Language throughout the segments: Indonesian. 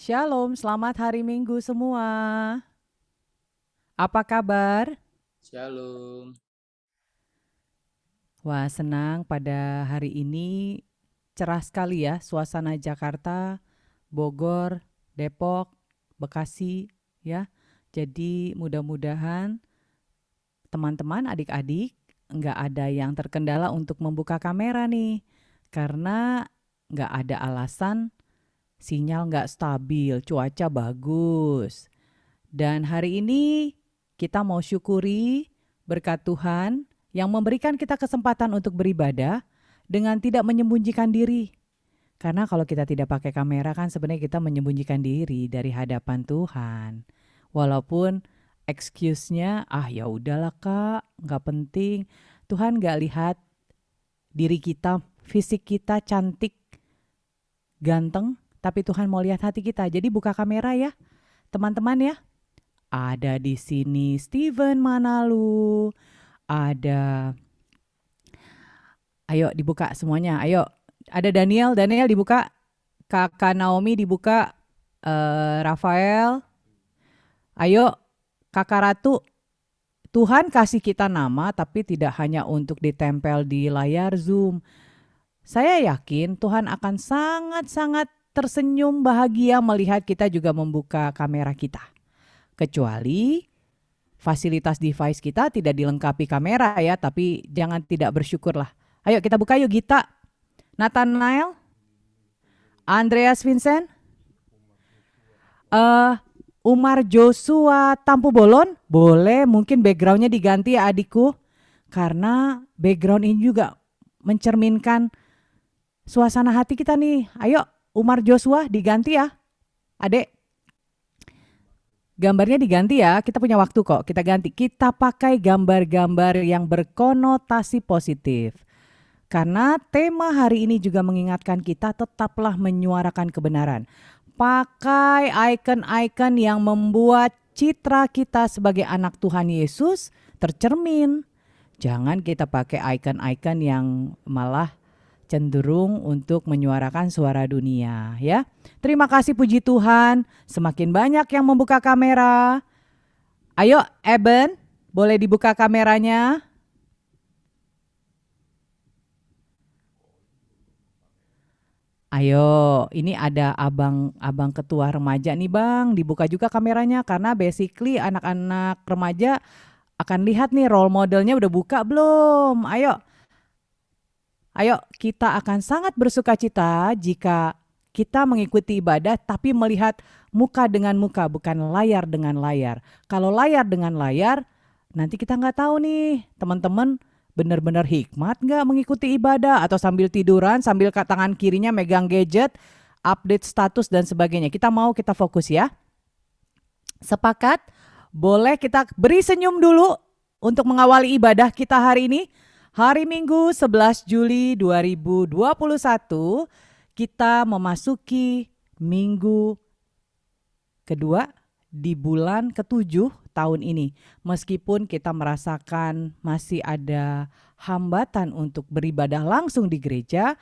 Shalom, selamat hari Minggu semua. Apa kabar? Shalom. Wah, senang pada hari ini cerah sekali ya suasana Jakarta, Bogor, Depok, Bekasi ya. Jadi mudah-mudahan teman-teman adik-adik nggak ada yang terkendala untuk membuka kamera nih. Karena nggak ada alasan sinyal nggak stabil, cuaca bagus. Dan hari ini kita mau syukuri berkat Tuhan yang memberikan kita kesempatan untuk beribadah dengan tidak menyembunyikan diri. Karena kalau kita tidak pakai kamera kan sebenarnya kita menyembunyikan diri dari hadapan Tuhan. Walaupun excuse-nya, ya udahlah kak, nggak penting. Tuhan nggak lihat diri kita, fisik kita cantik, ganteng, tapi Tuhan mau lihat hati kita. Jadi buka kamera ya, teman-teman ya. Ada di sini Steven Manalu. Ada, ayo dibuka semuanya. Ayo, ada Daniel, Daniel dibuka. Kakak Naomi dibuka. Rafael. Ayo, Kakak Ratu. Tuhan kasih kita nama, tapi tidak hanya untuk ditempel di layar Zoom. Saya yakin Tuhan akan sangat-sangat tersenyum bahagia melihat kita juga membuka kamera kita. Kecuali fasilitas device kita tidak dilengkapi kamera ya, tapi jangan tidak bersyukur lah. Ayo kita buka yuk Gita, Nathanael, Andreas Vincent, uh, Umar Joshua Tampu Bolon, boleh mungkin backgroundnya diganti ya adikku, karena background ini juga mencerminkan suasana hati kita nih. Ayo Umar Joshua diganti ya, adek. Gambarnya diganti ya, kita punya waktu kok, kita ganti. Kita pakai gambar-gambar yang berkonotasi positif. Karena tema hari ini juga mengingatkan kita tetaplah menyuarakan kebenaran. Pakai icon-icon yang membuat citra kita sebagai anak Tuhan Yesus tercermin. Jangan kita pakai icon-icon yang malah cenderung untuk menyuarakan suara dunia ya. Terima kasih puji Tuhan, semakin banyak yang membuka kamera. Ayo Eben, boleh dibuka kameranya? Ayo, ini ada abang ketua remaja nih bang, dibuka juga kameranya karena basically anak-anak remaja akan lihat nih role modelnya udah buka belum. Ayo, ayo kita akan sangat bersuka cita jika kita mengikuti ibadah tapi melihat muka dengan muka bukan layar dengan layar. Kalau layar dengan layar nanti kita nggak tahu nih teman-teman benar-benar hikmat nggak mengikuti ibadah atau sambil tiduran sambil ke tangan kirinya megang gadget, update status dan sebagainya. Kita fokus ya. Sepakat? Boleh kita beri senyum dulu untuk mengawali ibadah kita hari ini. Hari Minggu 11 Juli 2021 kita memasuki minggu kedua di bulan ketujuh tahun ini. Meskipun kita merasakan masih ada hambatan untuk beribadah langsung di gereja,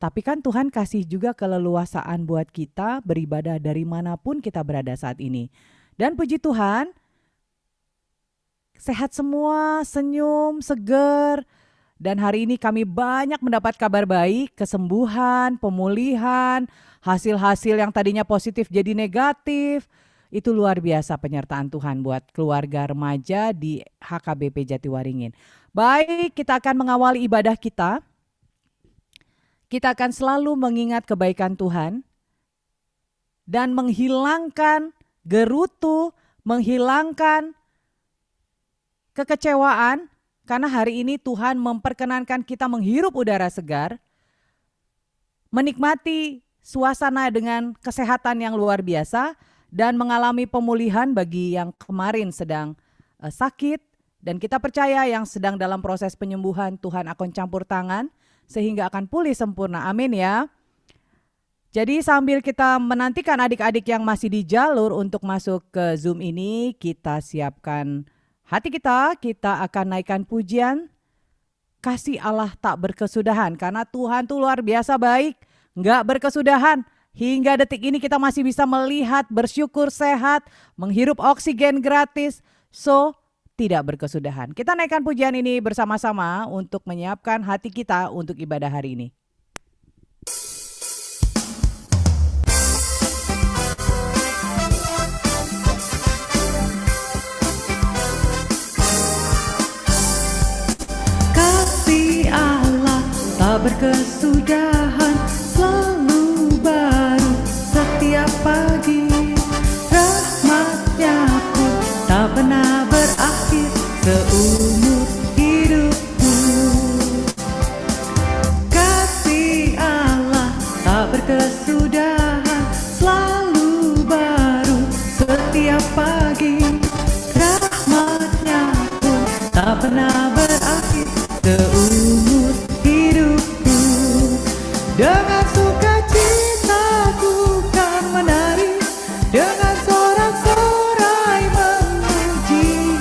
tapi kan Tuhan kasih juga keleluasaan buat kita beribadah dari manapun kita berada saat ini. Dan puji Tuhan, sehat semua, senyum, seger. Dan hari ini kami banyak mendapat kabar baik, kesembuhan, pemulihan, hasil-hasil yang tadinya positif jadi negatif. Itu luar biasa penyertaan Tuhan buat keluarga remaja di HKBP Jatiwaringin. Baik, kita akan mengawali ibadah kita. Kita akan selalu mengingat kebaikan Tuhan dan menghilangkan gerutu, menghilangkan kekecewaan, karena hari ini Tuhan memperkenankan kita menghirup udara segar, menikmati suasana dengan kesehatan yang luar biasa, dan mengalami pemulihan bagi yang kemarin sedang sakit. Dan kita percaya yang sedang dalam proses penyembuhan Tuhan akan campur tangan sehingga akan pulih sempurna. Amin ya. Jadi sambil kita menantikan adik-adik yang masih di jalur untuk masuk ke Zoom ini, kita siapkan hati kita akan naikkan pujian. Kasih Allah tak berkesudahan, karena Tuhan tuh luar biasa baik, nggak berkesudahan. Hingga detik ini kita masih bisa melihat, bersyukur sehat, menghirup oksigen gratis. So, tidak berkesudahan. Kita naikkan pujian ini bersama-sama untuk menyiapkan hati kita untuk ibadah hari ini. Kasih Allah tak berkesudahan, selalu baru setiap pagi. Rahmatnya pun tak pernah berakhir seumur hidupku. Kasih Allah tak berkesudahan, selalu baru setiap pagi. Rahmatnya pun tak pernah berakhir seumur hidupku. Dengan sukacita ku kan menari, dengan sorak-sorai memuji,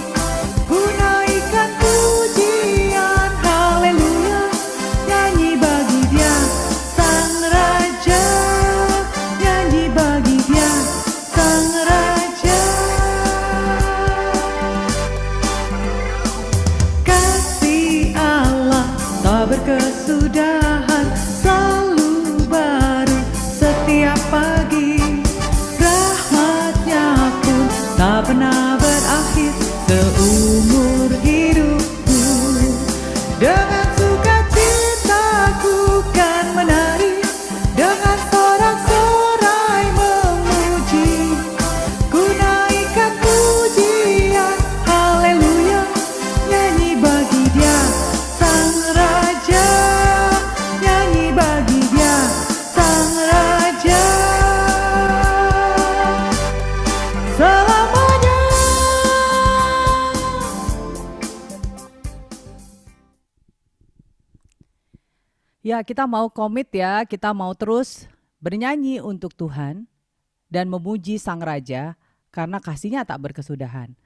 ku naikkan pujian haleluya, nyanyi bagi Dia Sang Raja, nyanyi bagi Dia Sang Raja. Kasih Allah tak berkesudahan, selalu baru setiap pagi. Rahmatnya pun tak pernah berakhir seumur hidupku. Dengan sukacita ku kan menari, dengan sorak-sorai memuji, ku naikkan pujian haleluya, nyanyi bagi Dia Sang Raja, nyanyi bagi Dia Sang Raja selamanya. Ya, kita mau komit ya, kita mau terus bernyanyi untuk Tuhan dan memuji Sang Raja karena kasih-Nya tak berkesudahan.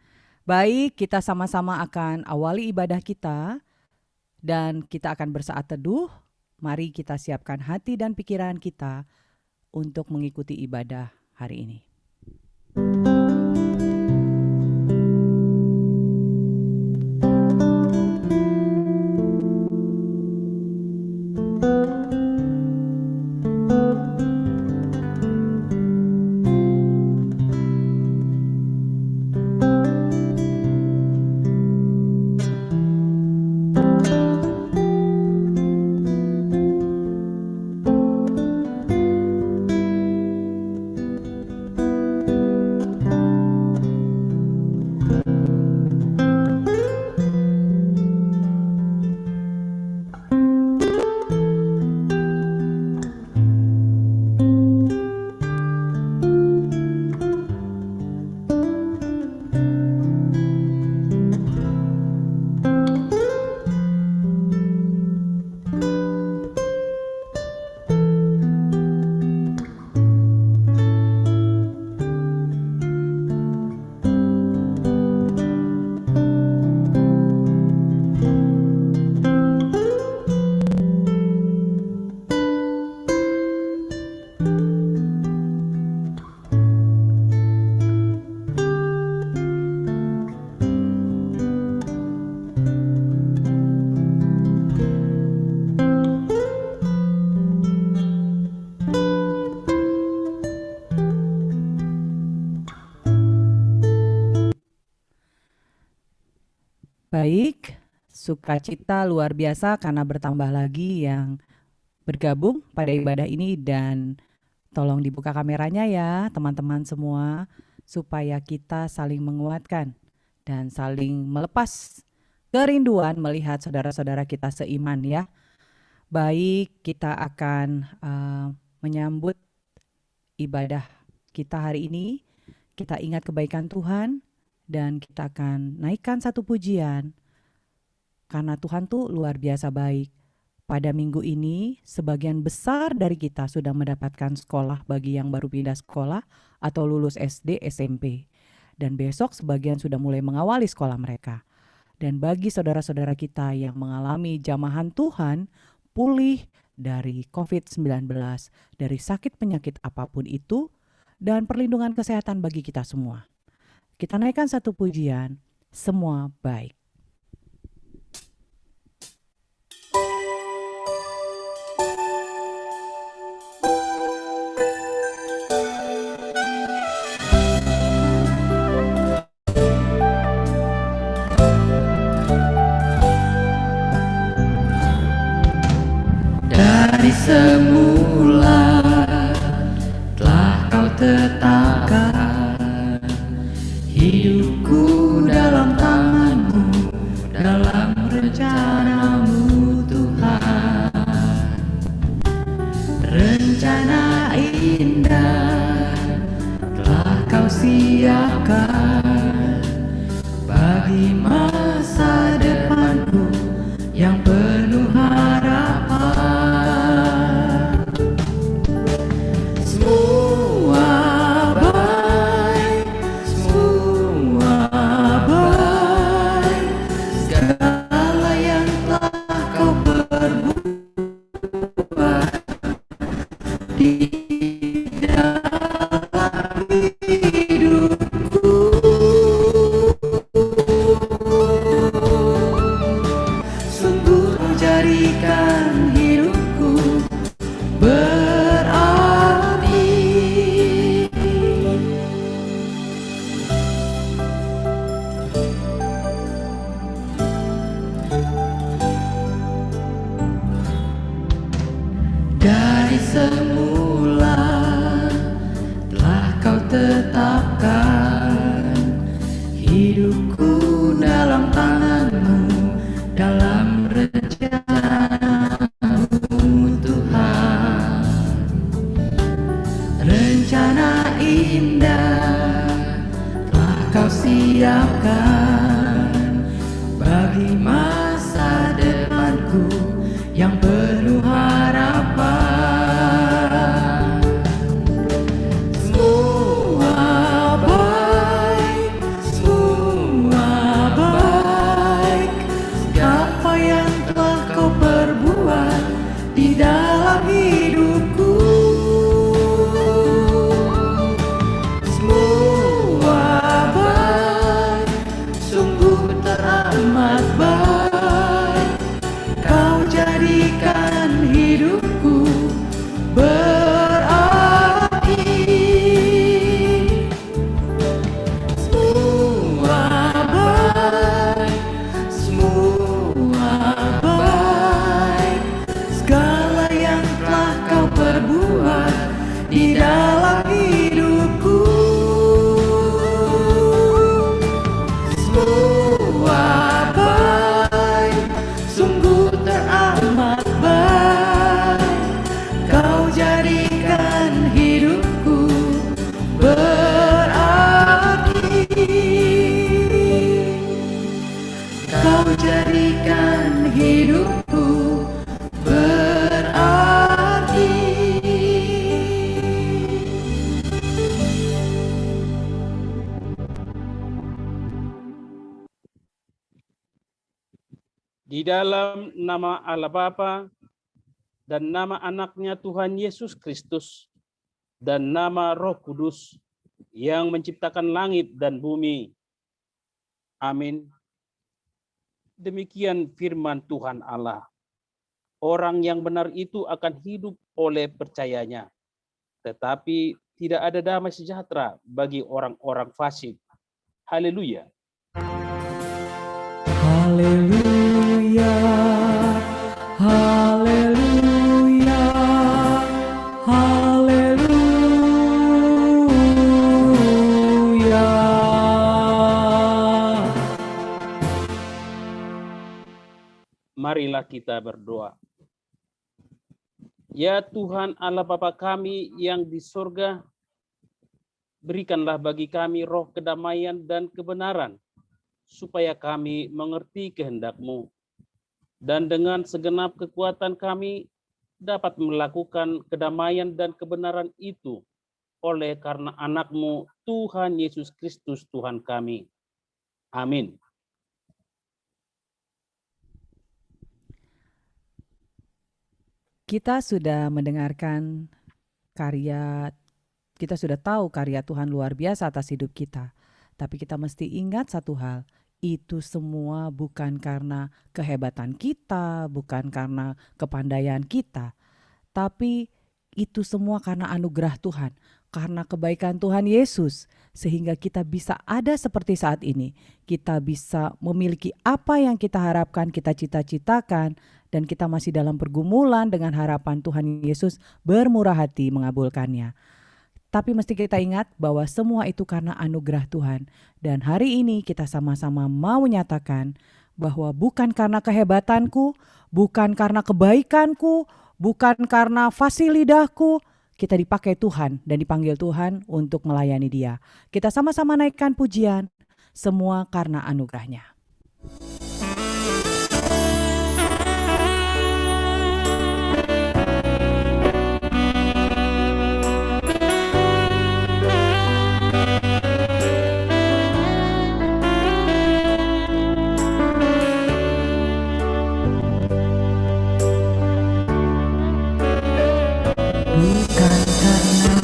Baik, kita sama-sama akan awali ibadah kita dan kita akan bersaat teduh. Mari kita siapkan hati dan pikiran kita untuk mengikuti ibadah hari ini. Baik, sukacita luar biasa karena bertambah lagi yang bergabung pada ibadah ini dan tolong dibuka kameranya ya teman-teman semua supaya kita saling menguatkan dan saling melepas kerinduan melihat saudara-saudara kita seiman ya. Baik, kita akan menyambut ibadah kita hari ini. Kita ingat kebaikan Tuhan dan kita akan naikkan satu pujian karena Tuhan tuh luar biasa baik. Pada minggu ini, sebagian besar dari kita sudah mendapatkan sekolah bagi yang baru pindah sekolah atau lulus SD, SMP. Dan besok sebagian sudah mulai mengawali sekolah mereka. Dan bagi saudara-saudara kita yang mengalami jamahan Tuhan, pulih dari COVID-19, dari sakit penyakit apapun itu, dan perlindungan kesehatan bagi kita semua. Kita naikkan satu pujian, semua baik. Dari semula telah kau tetapkan hidupku dalam tanganmu, dalam rencanamu Tuhan. Rencana indah telah kau siapkan bagi masa depanku yang penuh harapan. Semua baik, semua baik, segala yang telah kau perbuat di dalam hidupku. Sungguh menjadikan hidupku berarti. Dari semula telah kau tetapkan hidupku dalam tanganmu, dalam rencanamu Tuhan. Rencana indah telah kau siapkan bagi masa depanku yang penuh harapan. Semua baik, semua baik, apa yang telah kau perbuat di dalam hidupku. Semua baik, sungguh teramat baik, kau jadikan hidupku berarti. Semua baik, semua baik, segala yang telah kau perbuat di dalam hidupku. Semua baik, sungguh teramat baik, kau jadikan hidupku berarti. Kau jadikan hidupku berarti. Di dalam nama Allah Bapa dan nama anaknya Tuhan Yesus Kristus dan nama Roh Kudus yang menciptakan langit dan bumi. Amin. Demikian firman Tuhan Allah. Orang yang benar itu akan hidup oleh percayanya. Tetapi tidak ada damai sejahtera bagi orang-orang fasik. Haleluya. Haleluya, haleluya, haleluya. Marilah kita berdoa. Ya Tuhan Allah Bapa kami yang di surga, berikanlah bagi kami roh kedamaian dan kebenaran, supaya kami mengerti kehendak-Mu, dan dengan segenap kekuatan kami dapat melakukan kedamaian dan kebenaran itu oleh karena anak-Mu Tuhan Yesus Kristus Tuhan kami. Amin. Kita sudah mendengarkan kita sudah tahu karya Tuhan luar biasa atas hidup kita. Tapi kita mesti ingat satu hal, itu semua bukan karena kehebatan kita, bukan karena kepandaian kita, tapi itu semua karena anugerah Tuhan, karena kebaikan Tuhan Yesus, sehingga kita bisa ada seperti saat ini. Kita bisa memiliki apa yang kita harapkan, kita cita-citakan, dan kita masih dalam pergumulan dengan harapan Tuhan Yesus bermurah hati mengabulkannya. Tapi mesti kita ingat bahwa semua itu karena anugerah Tuhan. Dan hari ini kita sama-sama mau nyatakan bahwa bukan karena kehebatanku, bukan karena kebaikanku, bukan karena fasih lidahku, kita dipakai Tuhan dan dipanggil Tuhan untuk melayani Dia. Kita sama-sama naikkan pujian, semua karena anugerahnya. Bukan karena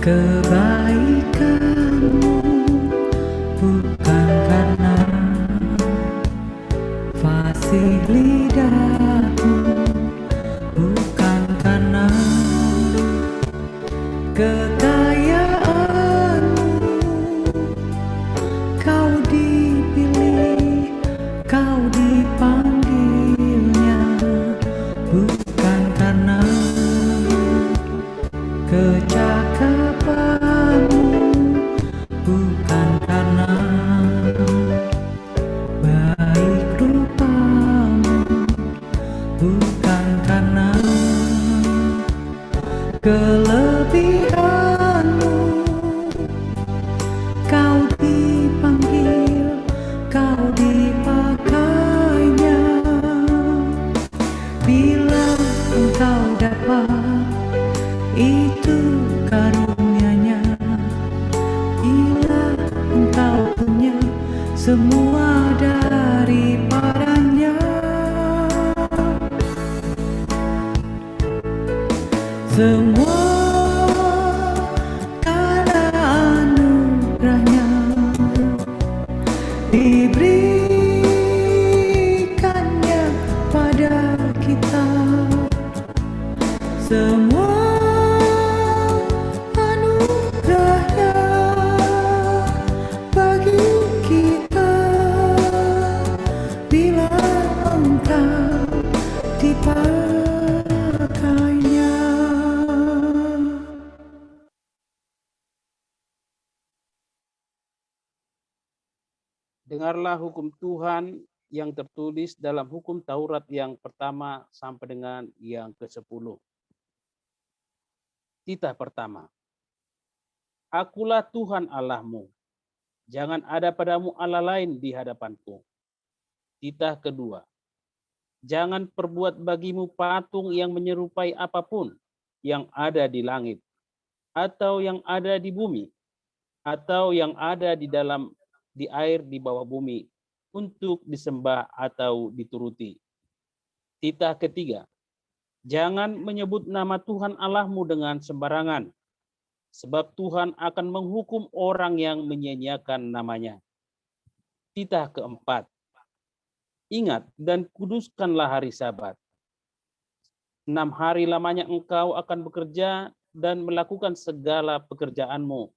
kebaikanmu, bukan karena fasih lidahmu, bukan karena kekayaanmu, kau dipilih, kau dipanggilnya, bukan karena kecakapanmu, bukan karena baik rupamu, bukan karena kelebihanmu, kau dipanggil, kau dipakainya. Bila engkau dapat, itu karunia-Nya. Bila engkau punya semua daripadanya, semua karena anugerah-Nya diberikannya pada kita. Semua anugerah-Nya bagi kita, bila engkau dipakainya. Dengarlah hukum Tuhan yang tertulis dalam hukum Taurat yang pertama sampai dengan yang ke-10. Titah pertama. Akulah Tuhan Allahmu. Jangan ada padamu Allah lain di hadapanku. Titah kedua. Jangan perbuat bagimu patung yang menyerupai apapun yang ada di langit, atau yang ada di bumi, atau yang ada di air di bawah bumi, untuk disembah atau dituruti. Titah ketiga. Jangan menyebut nama Tuhan Allahmu dengan sembarangan, sebab Tuhan akan menghukum orang yang menyia-nyiakan namanya. Titah keempat. Ingat dan kuduskanlah hari Sabat. 6 hari lamanya engkau akan bekerja dan melakukan segala pekerjaanmu.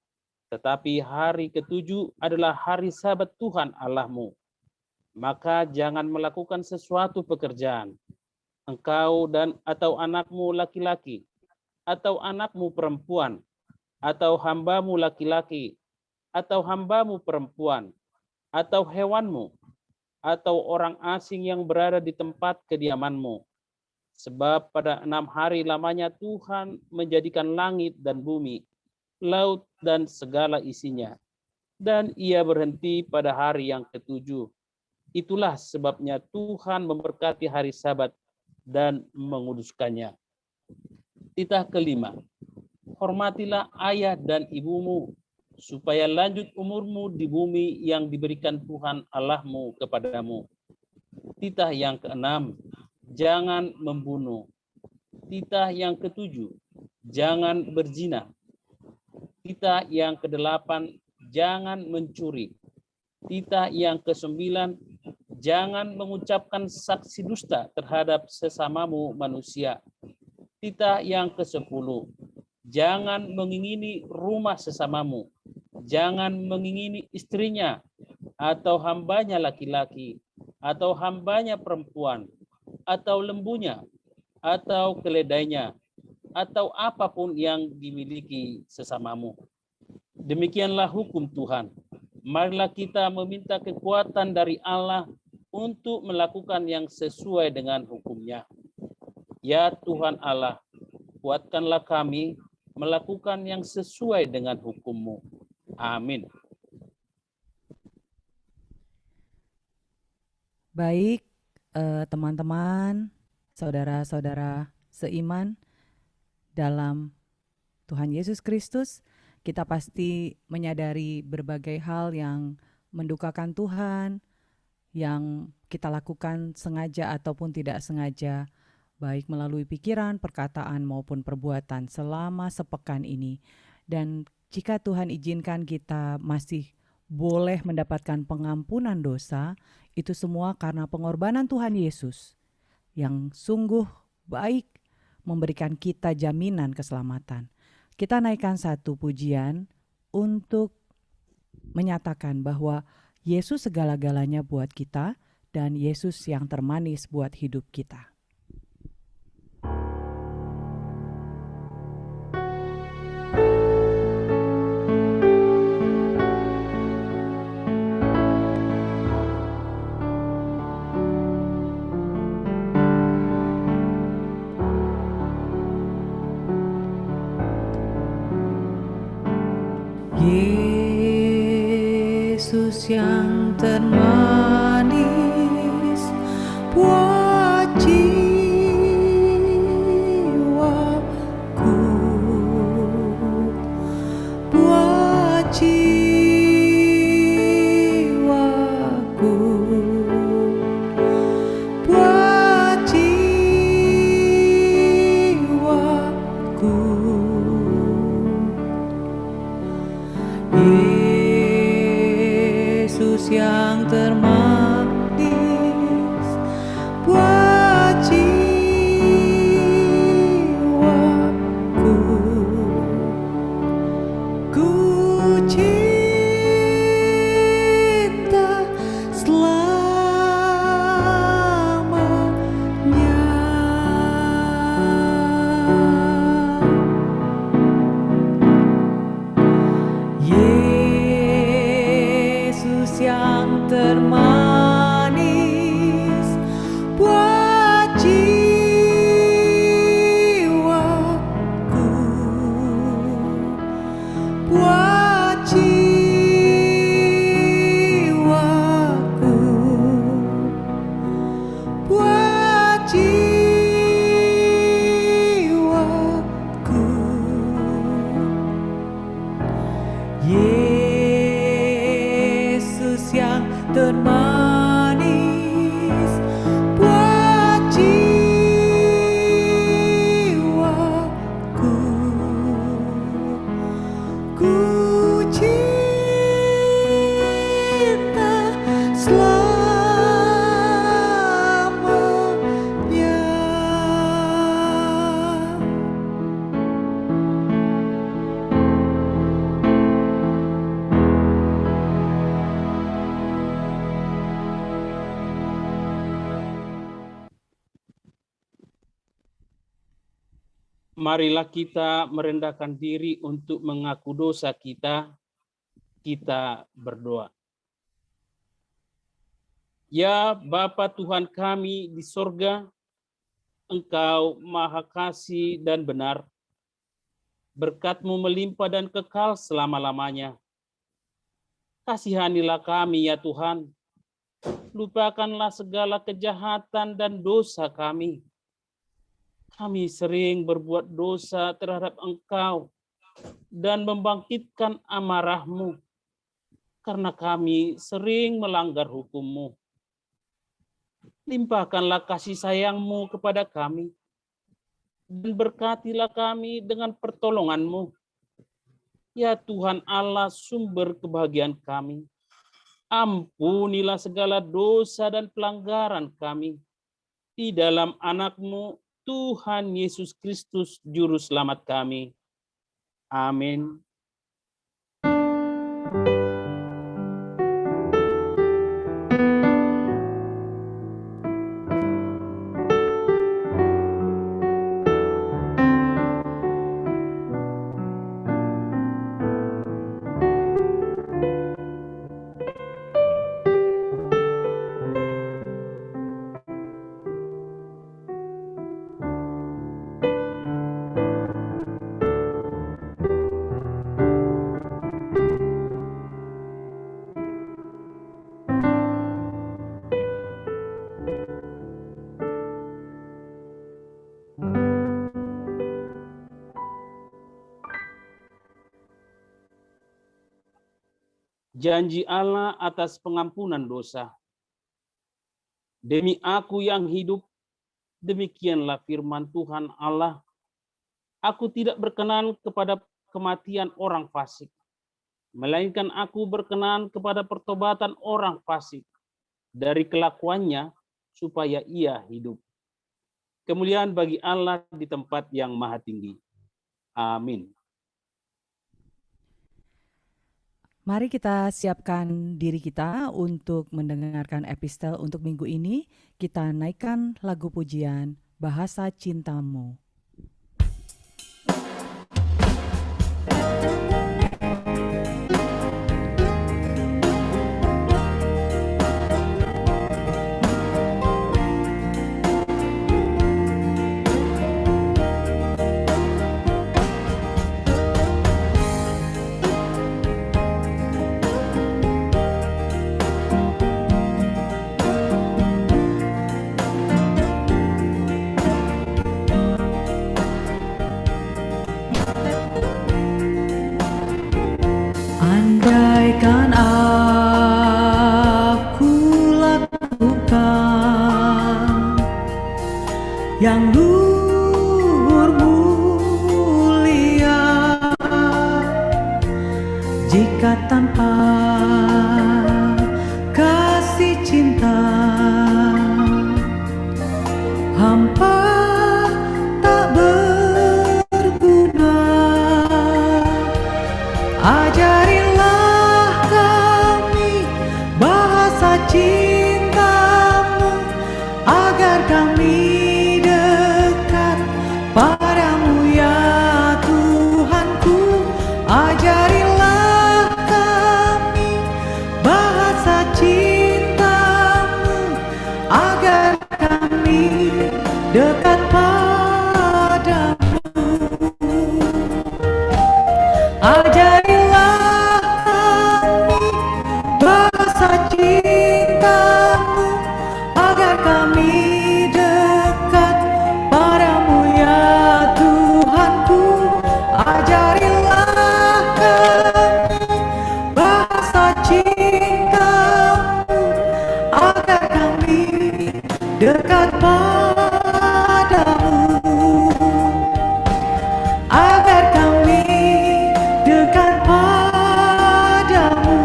Tetapi hari ke-7 adalah hari Sabat Tuhan Allahmu. Maka jangan melakukan sesuatu pekerjaan, engkau dan atau anakmu laki-laki, atau anakmu perempuan, atau hambamu laki-laki, atau hambamu perempuan, atau hewanmu, atau orang asing yang berada di tempat kediamanmu. Sebab pada 6 hari lamanya Tuhan menjadikan langit dan bumi, laut dan segala isinya. Dan Ia berhenti pada hari yang ke-7. Itulah sebabnya Tuhan memberkati hari Sabat dan menguduskannya. Titah kelima. Hormatilah ayah dan ibumu, supaya lanjut umurmu di bumi yang diberikan Tuhan Allahmu kepadamu. Titah yang ke-6. jangan membunuh. Titah yang ke-7, jangan berzina. Titah yang ke-8, jangan mencuri. Titah yang ke-9, jangan mengucapkan saksi dusta terhadap sesamamu manusia. Titah yang ke-10, jangan mengingini rumah sesamamu. Jangan mengingini istrinya, atau hambanya laki-laki, atau hambanya perempuan, atau lembunya, atau keledainya, atau apapun yang dimiliki sesamamu. Demikianlah hukum Tuhan. Marilah kita meminta kekuatan dari Allah untuk melakukan yang sesuai dengan hukum-Nya. Ya Tuhan Allah, kuatkanlah kami melakukan yang sesuai dengan hukum-Mu. Amin. Baik, teman-teman, saudara-saudara seiman dalam Tuhan Yesus Kristus, kita pasti menyadari berbagai hal yang mendukakan Tuhan, yang kita lakukan sengaja ataupun tidak sengaja, baik melalui pikiran, perkataan, maupun perbuatan selama sepekan ini. Dan jika Tuhan izinkan kita masih boleh mendapatkan pengampunan dosa, itu semua karena pengorbanan Tuhan Yesus yang sungguh baik memberikan kita jaminan keselamatan. Kita naikkan satu pujian untuk menyatakan bahwa Yesus segala-galanya buat kita dan Yesus yang termanis buat hidup kita. Yesus yang termanis buat jiwaku, buat jiwaku, buat jiwaku. Yesus yang termanis buat jiwaku, ku cinta selamanya. Yesus yang termanis buat jiwaku, buat jiwaku, buat jiwaku. Yesus yang termanis buat jiwaku, ku cinta selamanya. Marilah kita merendahkan diri untuk mengaku dosa kita. Kita berdoa. Ya Bapa Tuhan kami di sorga, Engkau Maha Kasih dan benar. Berkat-Mu melimpah dan kekal selama-lamanya. Kasihanilah kami ya Tuhan. Lupakanlah segala kejahatan dan dosa kami. Kami sering berbuat dosa terhadap Engkau dan membangkitkan amarah-Mu karena kami sering melanggar hukum-Mu. Limpahkanlah kasih sayang-Mu kepada kami, dan berkatilah kami dengan pertolongan-Mu. Ya Tuhan Allah, sumber kebahagiaan kami, ampunilah segala dosa dan pelanggaran kami. Di dalam anak-Mu, Tuhan Yesus Kristus, Juru Selamat kami. Amin. Janji Allah atas pengampunan dosa. Demi aku yang hidup, demikianlah firman Tuhan Allah. Aku tidak berkenan kepada kematian orang fasik, melainkan aku berkenan kepada pertobatan orang fasik dari kelakuannya supaya ia hidup. Kemuliaan bagi Allah di tempat yang maha tinggi. Amin. Mari kita siapkan diri kita untuk mendengarkan epistel untuk minggu ini. Kita naikkan lagu pujian Bahasa Cintamu. Andaikan aku lakukan yang luhur mulia, jika tanpa kasih cinta hampa tak berguna. Ajarilah kami bahasa cintamu, agar kami dekat padamu ya Tuhanku. Ajarilah kami bahasa cintamu, agar kami dekat padamu. Ajarilah kami bahasa cintamu, agar kami dekat padamu ya Tuhanku. Ajarilah kami bahasa cintamu, agar kami dekat padamu. Agar kami dekat padamu,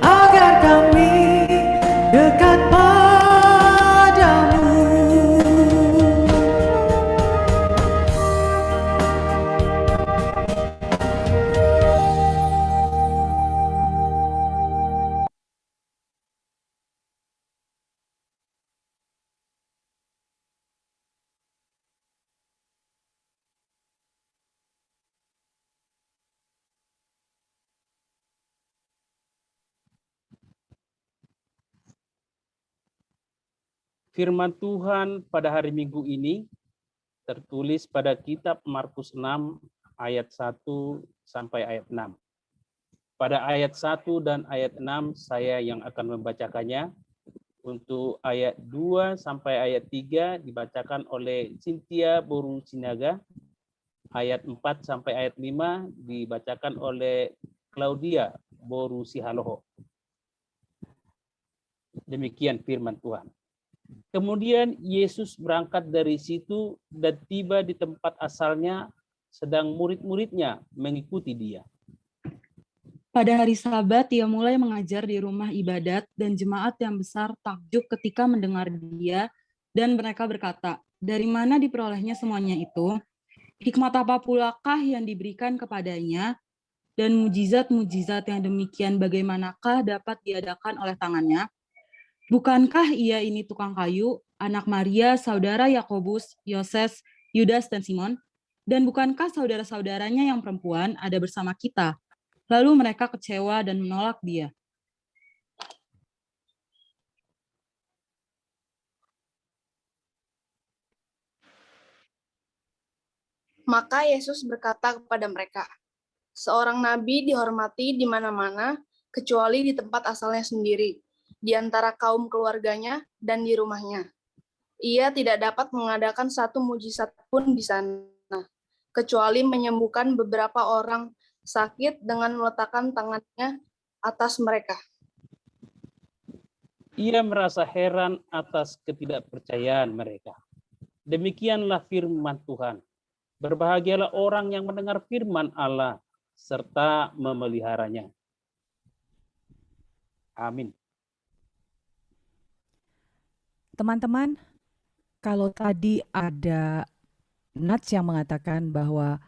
agar kami dekat padamu. Firman Tuhan pada hari Minggu ini tertulis pada kitab Markus 6 ayat 1 sampai ayat 6. Pada ayat 1 dan ayat 6 saya yang akan membacakannya. Untuk ayat 2 sampai ayat 3 dibacakan oleh Cynthia Boru Sinaga. Ayat 4 sampai ayat 5 dibacakan oleh Claudia Boru Sihaloho. Demikian firman Tuhan. Kemudian Yesus berangkat dari situ dan tiba di tempat asalnya, sedang murid-muridnya mengikuti dia. Pada hari Sabat, ia mulai mengajar di rumah ibadat, dan jemaat yang besar takjub ketika mendengar dia, dan mereka berkata, "Dari mana diperolehnya semuanya itu? Hikmat apa pulakah yang diberikan kepadanya? Dan mujizat-mujizat yang demikian bagaimanakah dapat diadakan oleh tangannya? Bukankah ia ini tukang kayu, anak Maria, saudara Yakobus, Yoses, Yudas, dan Simon? Dan bukankah saudara-saudaranya yang perempuan ada bersama kita?" Lalu mereka kecewa dan menolak dia. Maka Yesus berkata kepada mereka, "Seorang nabi dihormati di mana-mana, kecuali di tempat asalnya sendiri, di antara kaum keluarganya dan di rumahnya. Ia tidak dapat mengadakan satu mujizat pun di sana, kecuali menyembuhkan beberapa orang sakit dengan meletakkan tangannya atas mereka." Ia merasa heran atas ketidakpercayaan mereka. Demikianlah firman Tuhan. Berbahagialah orang yang mendengar firman Allah serta memeliharanya. Amin. Teman-teman, kalau tadi ada Nats yang mengatakan bahwa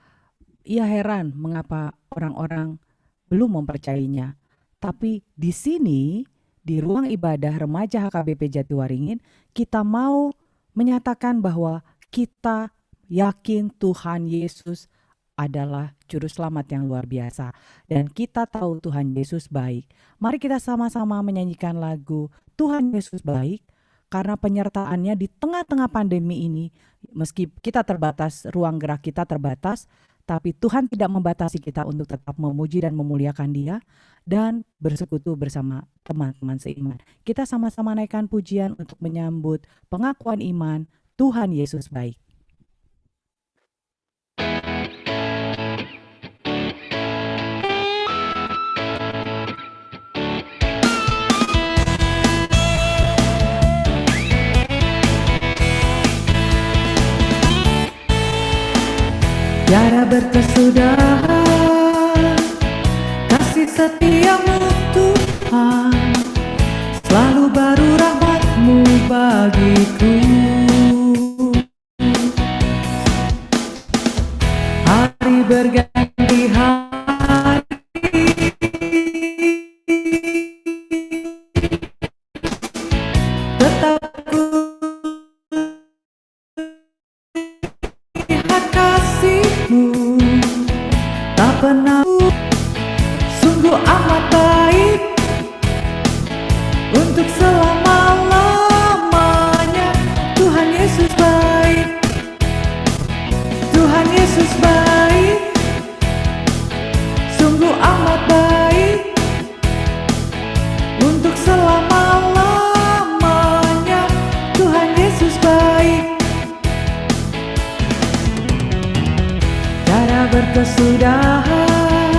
ia heran mengapa orang-orang belum mempercayainya. Tapi di sini, di ruang ibadah remaja HKBP Jatiwaringin, kita mau menyatakan bahwa kita yakin Tuhan Yesus adalah juru selamat yang luar biasa. Dan kita tahu Tuhan Yesus baik. Mari kita sama-sama menyanyikan lagu Tuhan Yesus baik, karena penyertaannya di tengah-tengah pandemi ini, meski kita terbatas, ruang gerak kita terbatas, tapi Tuhan tidak membatasi kita untuk tetap memuji dan memuliakan Dia dan bersekutu bersama teman-teman seiman. Kita sama-sama naikkan pujian untuk menyambut pengakuan iman Tuhan Yesus baik. Tiada berkesudahan kasih setiamu Tuhan, selalu baru rahmat-Mu bagiku. Hari berganti hari, tetap ku lihat kasih-Mu, tak pernah sungguh amat baik untuk selama-lamanya. Tuhan Yesus baik, Tuhan Yesus baik, sungguh amat baik untuk selama-lamanya. Tuhan Yesus baik, tiada berkesudahan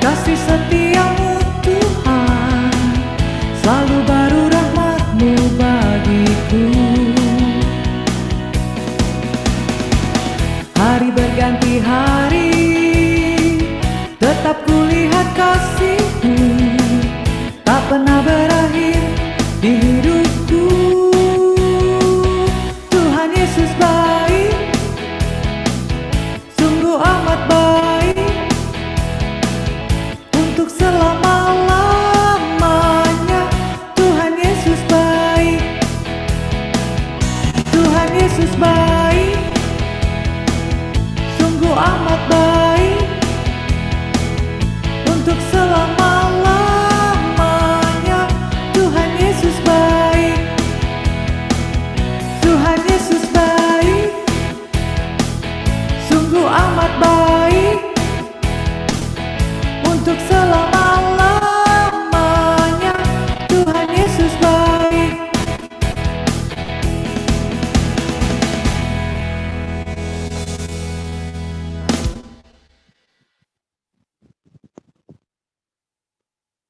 kasih setia-Mu Tuhan, selalu baru rahmat-Mu bagiku. Hari berganti hari, tetap kulihat kasih-Mu, tak pernah berakhir di hidupku. Tuhan Yesus baik, sungguh amat baik untuk selama-lamanya. Tuhan Yesus baik, Tuhan Yesus baik, sungguh amat baik untuk selama-lamanya. Tuhan Yesus baik.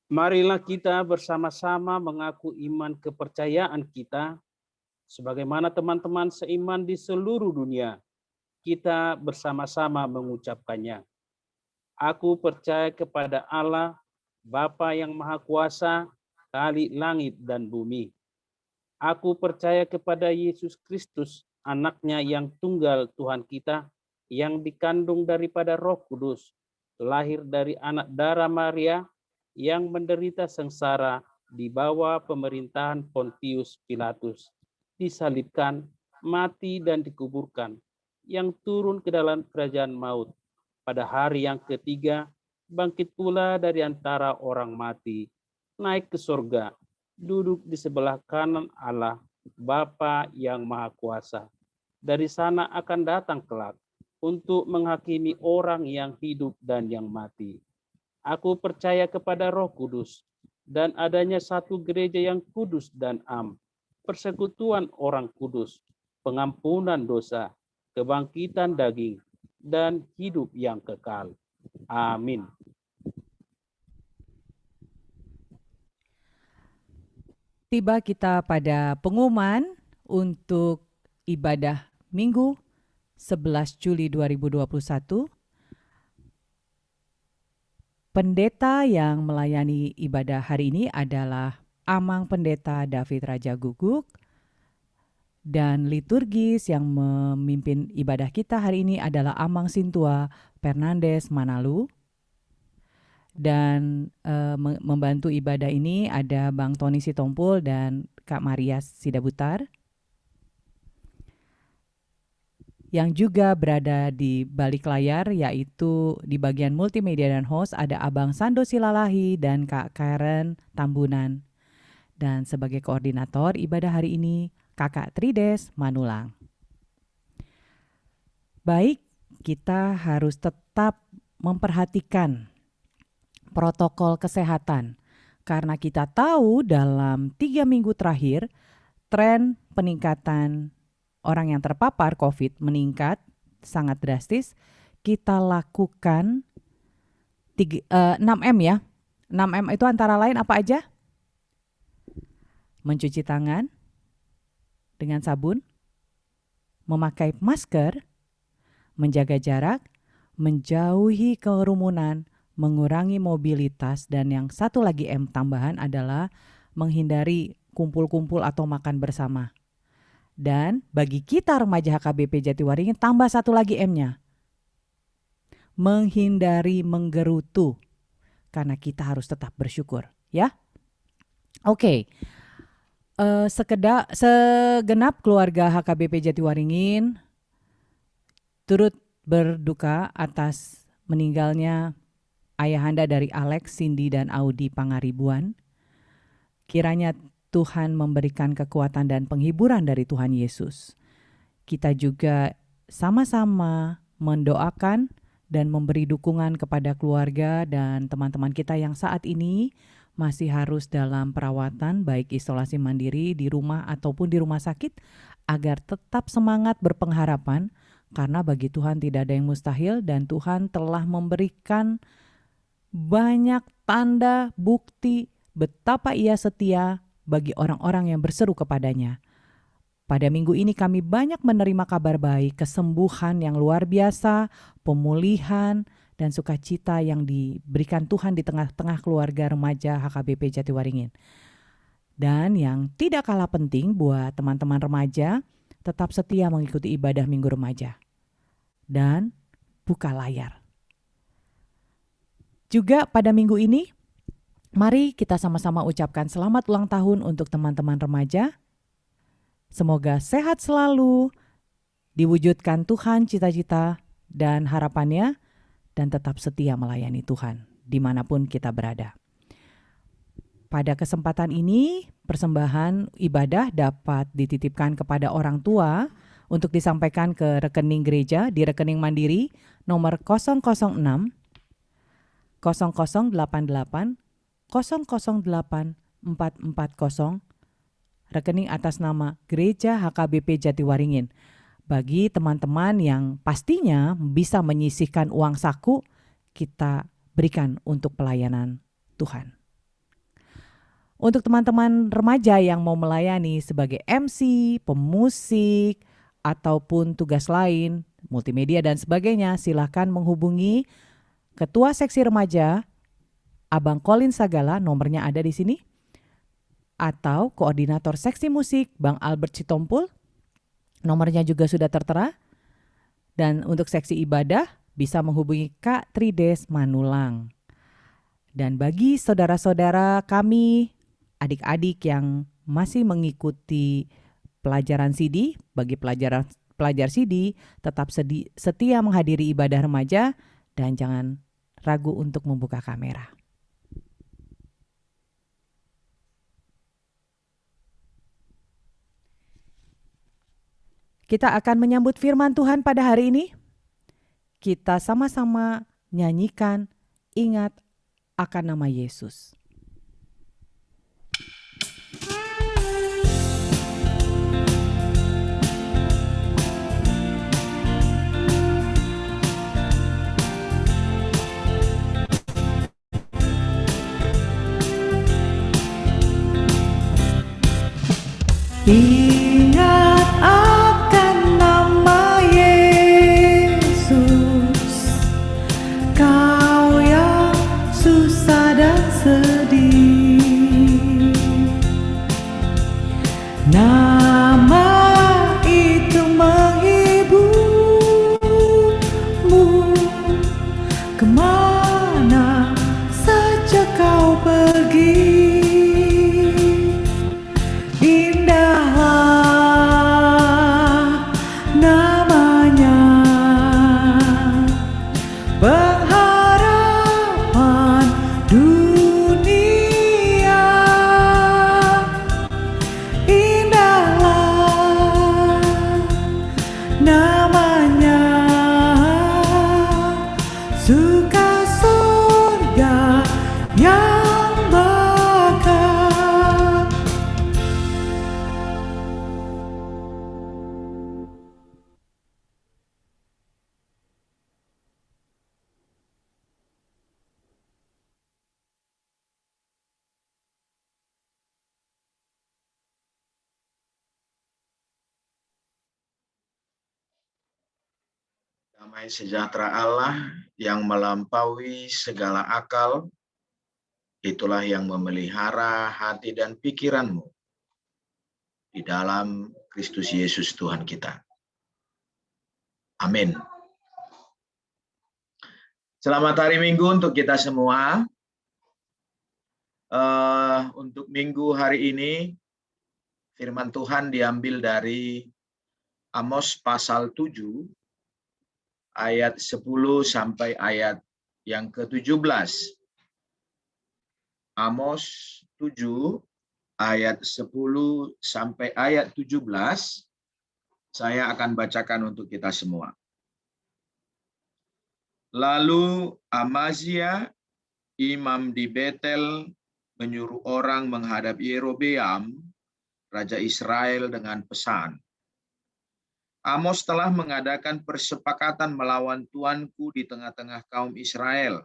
Marilah kita bersama-sama mengaku iman kepercayaan kita, sebagaimana teman-teman seiman di seluruh dunia. Kita bersama-sama mengucapkannya. Aku percaya kepada Allah, Bapa yang Maha Kuasa, Khalik langit dan bumi. Aku percaya kepada Yesus Kristus, anaknya yang tunggal Tuhan kita, yang dikandung daripada Roh Kudus, lahir dari anak darah Maria, yang menderita sengsara di bawah pemerintahan Pontius Pilatus, disalibkan, mati dan dikuburkan, yang turun ke dalam kerajaan maut. Pada hari yang ketiga, bangkit pula dari antara orang mati, naik ke surga, duduk di sebelah kanan Allah, Bapa yang Maha Kuasa. Dari sana akan datang kelak untuk menghakimi orang yang hidup dan yang mati. Aku percaya kepada Roh Kudus dan adanya satu gereja yang kudus dan am, persekutuan orang kudus, pengampunan dosa, kebangkitan daging, dan hidup yang kekal. Amin. Tiba kita pada pengumuman untuk ibadah Minggu 11 Juli 2021. Pendeta yang melayani ibadah hari ini adalah Amang Pendeta David Raja Guguk, dan liturgis yang memimpin ibadah kita hari ini adalah Amang Sintua Fernandes Manalu. Dan membantu ibadah ini ada Bang Tony Sitompul dan Kak Maria Sidabutar. Yang juga berada di balik layar, yaitu di bagian multimedia dan host, ada Abang Sando Silalahi dan Kak Karen Tambunan. Dan sebagai koordinator ibadah hari ini, Kakak Trides Manulang. Baik, kita harus tetap memperhatikan protokol kesehatan. Karena kita tahu dalam 3 minggu terakhir, tren peningkatan orang yang terpapar COVID meningkat sangat drastis. Kita lakukan 6M ya. 6M itu antara lain apa aja? Mencuci tangan dengan sabun, memakai masker, menjaga jarak, menjauhi kerumunan, mengurangi mobilitas, dan yang satu lagi M tambahan adalah menghindari kumpul-kumpul atau makan bersama. Dan bagi kita remaja HKBP Jatiwaringin tambah satu lagi M-nya. Menghindari menggerutu. Karena kita harus tetap bersyukur, ya. Oke. Segenap keluarga HKBP Jatiwaringin turut berduka atas meninggalnya ayahanda dari Alex, Cindy, dan Audi Pangaribuan. Kiranya Tuhan memberikan kekuatan dan penghiburan dari Tuhan Yesus. Kita juga sama-sama mendoakan dan memberi dukungan kepada keluarga dan teman-teman kita yang saat ini masih harus dalam perawatan, baik isolasi mandiri di rumah ataupun di rumah sakit, agar tetap semangat berpengharapan, karena bagi Tuhan tidak ada yang mustahil dan Tuhan telah memberikan banyak tanda bukti betapa Ia setia bagi orang-orang yang berseru kepadanya. Pada minggu ini kami banyak menerima kabar baik, kesembuhan yang luar biasa, pemulihan, dan sukacita yang diberikan Tuhan di tengah-tengah keluarga remaja HKBP Jatiwaringin. Dan yang tidak kalah penting buat teman-teman remaja, tetap setia mengikuti ibadah Minggu Remaja. Dan buka layar. Juga pada minggu ini, mari kita sama-sama ucapkan selamat ulang tahun untuk teman-teman remaja. Semoga sehat selalu, diwujudkan Tuhan cita-cita dan harapannya, dan tetap setia melayani Tuhan dimanapun kita berada. Pada kesempatan ini, persembahan ibadah dapat dititipkan kepada orang tua untuk disampaikan ke rekening gereja di rekening mandiri nomor 006 0088 008 440, rekening atas nama Gereja HKBP Jatiwaringin. Bagi teman-teman yang pastinya bisa menyisihkan uang saku, kita berikan untuk pelayanan Tuhan. Untuk teman-teman remaja yang mau melayani sebagai MC, pemusik, ataupun tugas lain, multimedia dan sebagainya, silakan menghubungi Ketua Seksi Remaja, Abang Colin Sagala, nomornya ada di sini, atau Koordinator Seksi Musik, Bang Albert Sitompul, nomornya juga sudah tertera. Dan untuk seksi ibadah, bisa menghubungi Kak Trides Manulang. Dan bagi saudara-saudara kami, adik-adik yang masih mengikuti pelajaran CD, bagi pelajar CD, tetap setia menghadiri ibadah remaja dan jangan ragu untuk membuka kamera. Kita akan menyambut firman Tuhan pada hari ini. Kita sama-sama nyanyikan Ingat akan nama Yesus. Ingat akan nama Yesus, kau yang susah dan sedih. Nama itu menghiburmu, kemana saja kau pergi. Indahlah namanya, pengharapan dunia. Indahlah namanya, suka surga yang bakal. Damai sejahtera Allah yang melampaui segala akal, itulah yang memelihara hati dan pikiranmu di dalam Kristus Yesus Tuhan kita. Amin. Selamat hari Minggu untuk kita semua. Untuk minggu hari ini, firman Tuhan diambil dari Amos pasal 7, ayat 10 sampai ayat yang ke-17. Amos 7 ayat 10 sampai ayat 17 saya akan bacakan untuk kita semua. Lalu Amazia, imam di Betel, menyuruh orang menghadap Yerobeam, raja Israel dengan pesan, Amos telah mengadakan persepakatan melawan tuanku di tengah-tengah kaum Israel.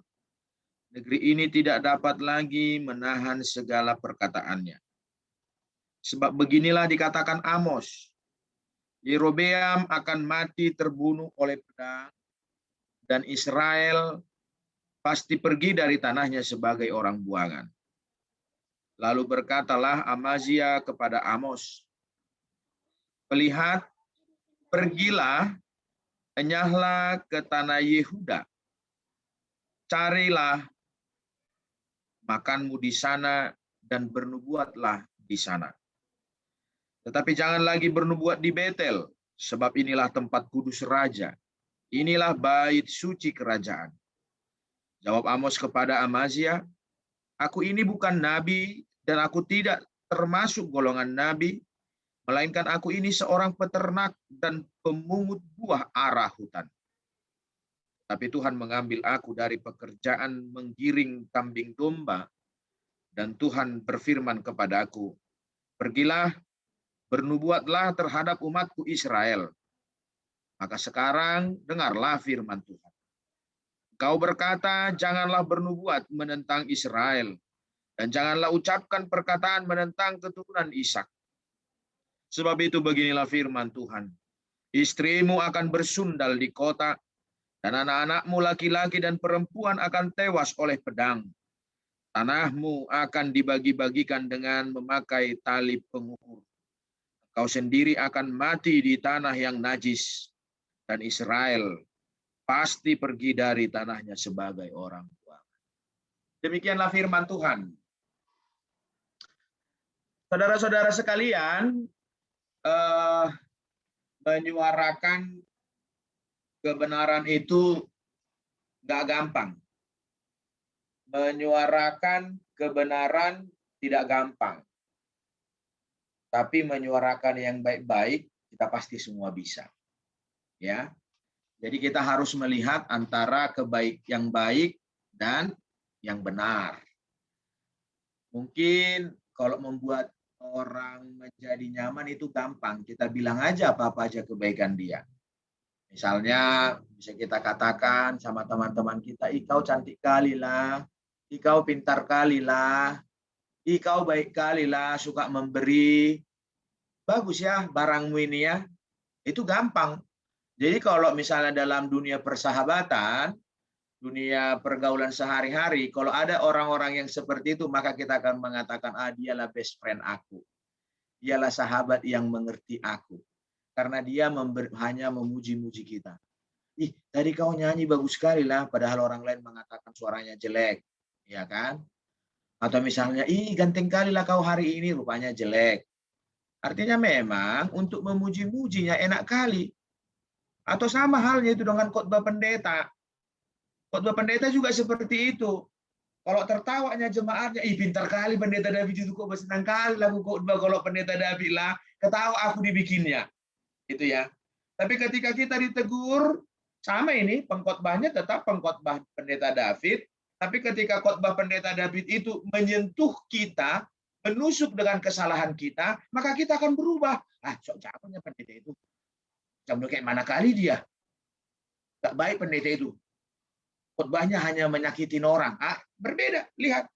Negeri ini tidak dapat lagi menahan segala perkataannya. Sebab beginilah dikatakan Amos, Yerobeam akan mati terbunuh oleh pedang, dan Israel pasti pergi dari tanahnya sebagai orang buangan. Lalu berkatalah Amazia kepada Amos, "Lihat, pergilah, enyahlah ke tanah Yehuda. Carilah makanmu di sana dan bernubuatlah di sana. Tetapi jangan lagi bernubuat di Betel, sebab inilah tempat kudus raja. Inilah bait suci kerajaan." Jawab Amos kepada Amazia, "Aku ini bukan nabi dan aku tidak termasuk golongan nabi, melainkan aku ini seorang peternak dan pemungut buah ara hutan. Tapi Tuhan mengambil aku dari pekerjaan menggiring kambing domba, dan Tuhan berfirman kepadaku, pergilah, bernubuatlah terhadap umatku Israel. Maka sekarang dengarlah firman Tuhan. Kau berkata, janganlah bernubuat menentang Israel, Dan janganlah ucapkan perkataan menentang keturunan Ishak. Sebab itu beginilah firman Tuhan. Istrimu akan bersundal di kota, dan anak-anakmu laki-laki dan perempuan akan tewas oleh pedang. Tanahmu akan dibagi-bagikan dengan memakai tali pengukur. Kau sendiri akan mati di tanah yang najis, dan Israel pasti pergi dari tanahnya sebagai orang tua. Demikianlah firman Tuhan. Saudara-saudara sekalian, menyuarakan kebenaran itu nggak gampang. Menyuarakan kebenaran tidak gampang. Tapi menyuarakan yang baik-baik, kita pasti semua bisa. Ya. Jadi kita harus melihat antara yang baik dan yang benar. Mungkin kalau membuat orang menjadi nyaman itu gampang. Kita bilang aja apa-apa aja kebaikan dia. Misalnya bisa kita katakan sama teman-teman kita, "Ikau cantik kali lah, ikau pintar kali lah, ikau baik kali lah, suka memberi. Bagus ya barangmu ini ya." Itu gampang. Jadi kalau misalnya dalam dunia persahabatan, dunia pergaulan sehari-hari, kalau ada orang-orang yang seperti itu, maka kita akan mengatakan, dialah best friend aku. Dialah sahabat yang mengerti aku. Karena dia hanya memuji-muji kita. "Ih, tadi kau nyanyi bagus sekali lah," padahal orang lain mengatakan suaranya jelek. Ya kan? Atau misalnya, "Ih, ganteng kali lah kau hari ini," rupanya jelek. Artinya memang untuk memuji-mujinya enak kali. Atau sama halnya itu dengan khotbah pendeta. Khotbah pendeta juga seperti itu. Kalau tertawanya jemaatnya, "Ih, pintar kali pendeta David itu, kok senang kali lagu khotbah kalau pendeta David lah, ketawa aku dibikinnya." Itu ya. Tapi ketika kita ditegur, sama ini pengkhotbahnya tetap pengkhotbah pendeta David, tapi ketika khotbah pendeta David itu menyentuh kita, menusuk dengan kesalahan kita, maka kita akan berubah. Sok jagonya pendeta itu. Jam kayak mana kali dia? Gak baik pendeta itu. Khotbahnya hanya menyakitin orang. Berbeda, lihat.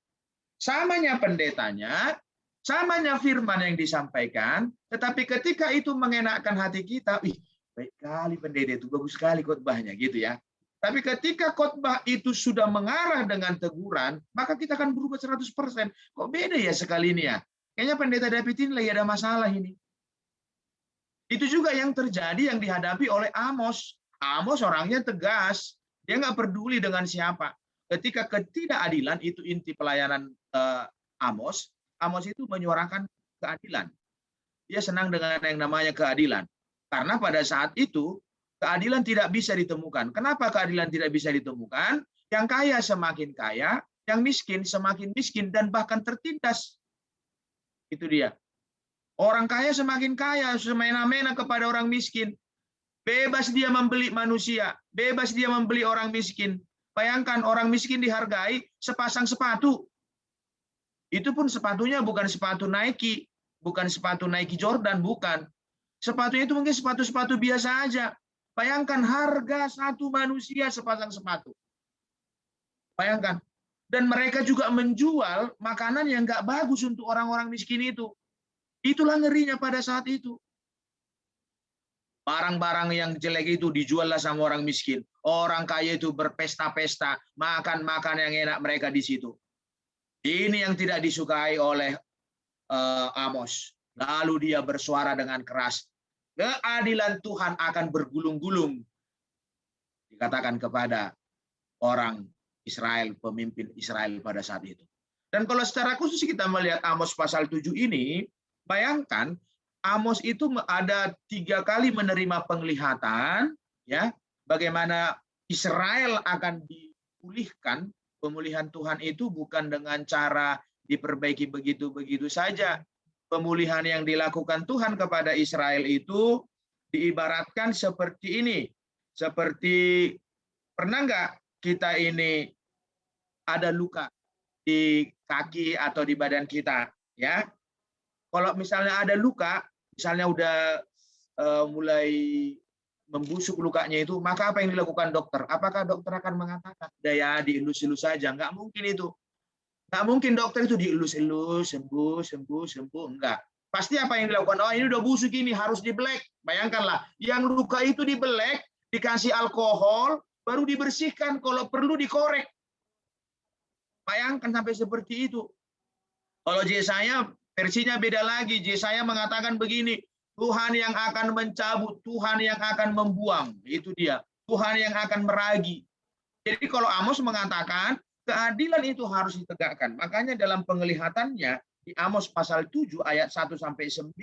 Samanya pendetanya, samanya firman yang disampaikan, tetapi ketika itu mengenakkan hati kita, baik kali pendeta itu, bagus sekali khotbahnya, gitu ya. Tapi ketika khotbah itu sudah mengarah dengan teguran, maka kita akan berubah 100%. Kok beda ya sekali ini ya? Kayaknya pendeta David ini lagi ada masalah ini. Itu juga yang terjadi, yang dihadapi oleh Amos. Amos orangnya tegas. Dia nggak peduli dengan siapa. Ketika ketidakadilan, itu inti pelayanan Amos. Amos itu menyuarakan keadilan. Dia senang dengan yang namanya keadilan. Karena pada saat itu, keadilan tidak bisa ditemukan. Kenapa keadilan tidak bisa ditemukan? Yang kaya semakin kaya, yang miskin semakin miskin, dan bahkan tertindas. Itu dia. Orang kaya semakin kaya, semena-mena kepada orang miskin. Bebas dia membeli manusia, bebas dia membeli orang miskin. Bayangkan orang miskin dihargai sepasang sepatu. Itu pun sepatunya bukan sepatu Nike, bukan sepatu Nike Jordan, bukan. Sepatunya itu mungkin sepatu-sepatu biasa aja. Bayangkan harga satu manusia sepasang sepatu. Bayangkan. Dan mereka juga menjual makanan yang nggak bagus untuk orang-orang miskin itu. Itulah ngerinya pada saat itu. Barang-barang yang jelek itu dijuallah sama orang miskin. Orang kaya itu berpesta-pesta, makan-makan yang enak mereka di situ. Ini yang tidak disukai oleh Amos. Lalu dia bersuara dengan keras. Keadilan Tuhan akan bergulung-gulung. Dikatakan kepada orang Israel, pemimpin Israel pada saat itu. Dan kalau secara khusus kita melihat Amos pasal 7 ini, bayangkan Amos itu ada 3 kali menerima penglihatan, ya, bagaimana Israel akan dipulihkan. Pemulihan Tuhan itu bukan dengan cara diperbaiki begitu-begitu saja. Pemulihan yang dilakukan Tuhan kepada Israel itu diibaratkan seperti ini. Seperti, pernah nggak kita ini ada luka di kaki atau di badan kita, ya? Kalau misalnya ada luka, misalnya udah mulai membusuk lukanya itu, maka apa yang dilakukan dokter? Apakah dokter akan mengatakan, "Udah ya, dielus-elus saja"? Nggak mungkin itu. Nggak mungkin dokter itu dielus-elus, sembuh, sembuh, sembuh. Enggak. Pasti apa yang dilakukan? Oh, ini udah busuk ini, harus dibelek. Bayangkanlah, yang luka itu dibelek, dikasih alkohol, baru dibersihkan. Kalau perlu dikorek. Bayangkan sampai seperti itu. Kalau Yesaya, versinya beda lagi. Yesaya mengatakan begini, Tuhan yang akan mencabut, Tuhan yang akan membuang. Itu dia. Tuhan yang akan meragi. Jadi kalau Amos mengatakan, keadilan itu harus ditegakkan. Makanya dalam penglihatannya, di Amos pasal 7 ayat 1-9,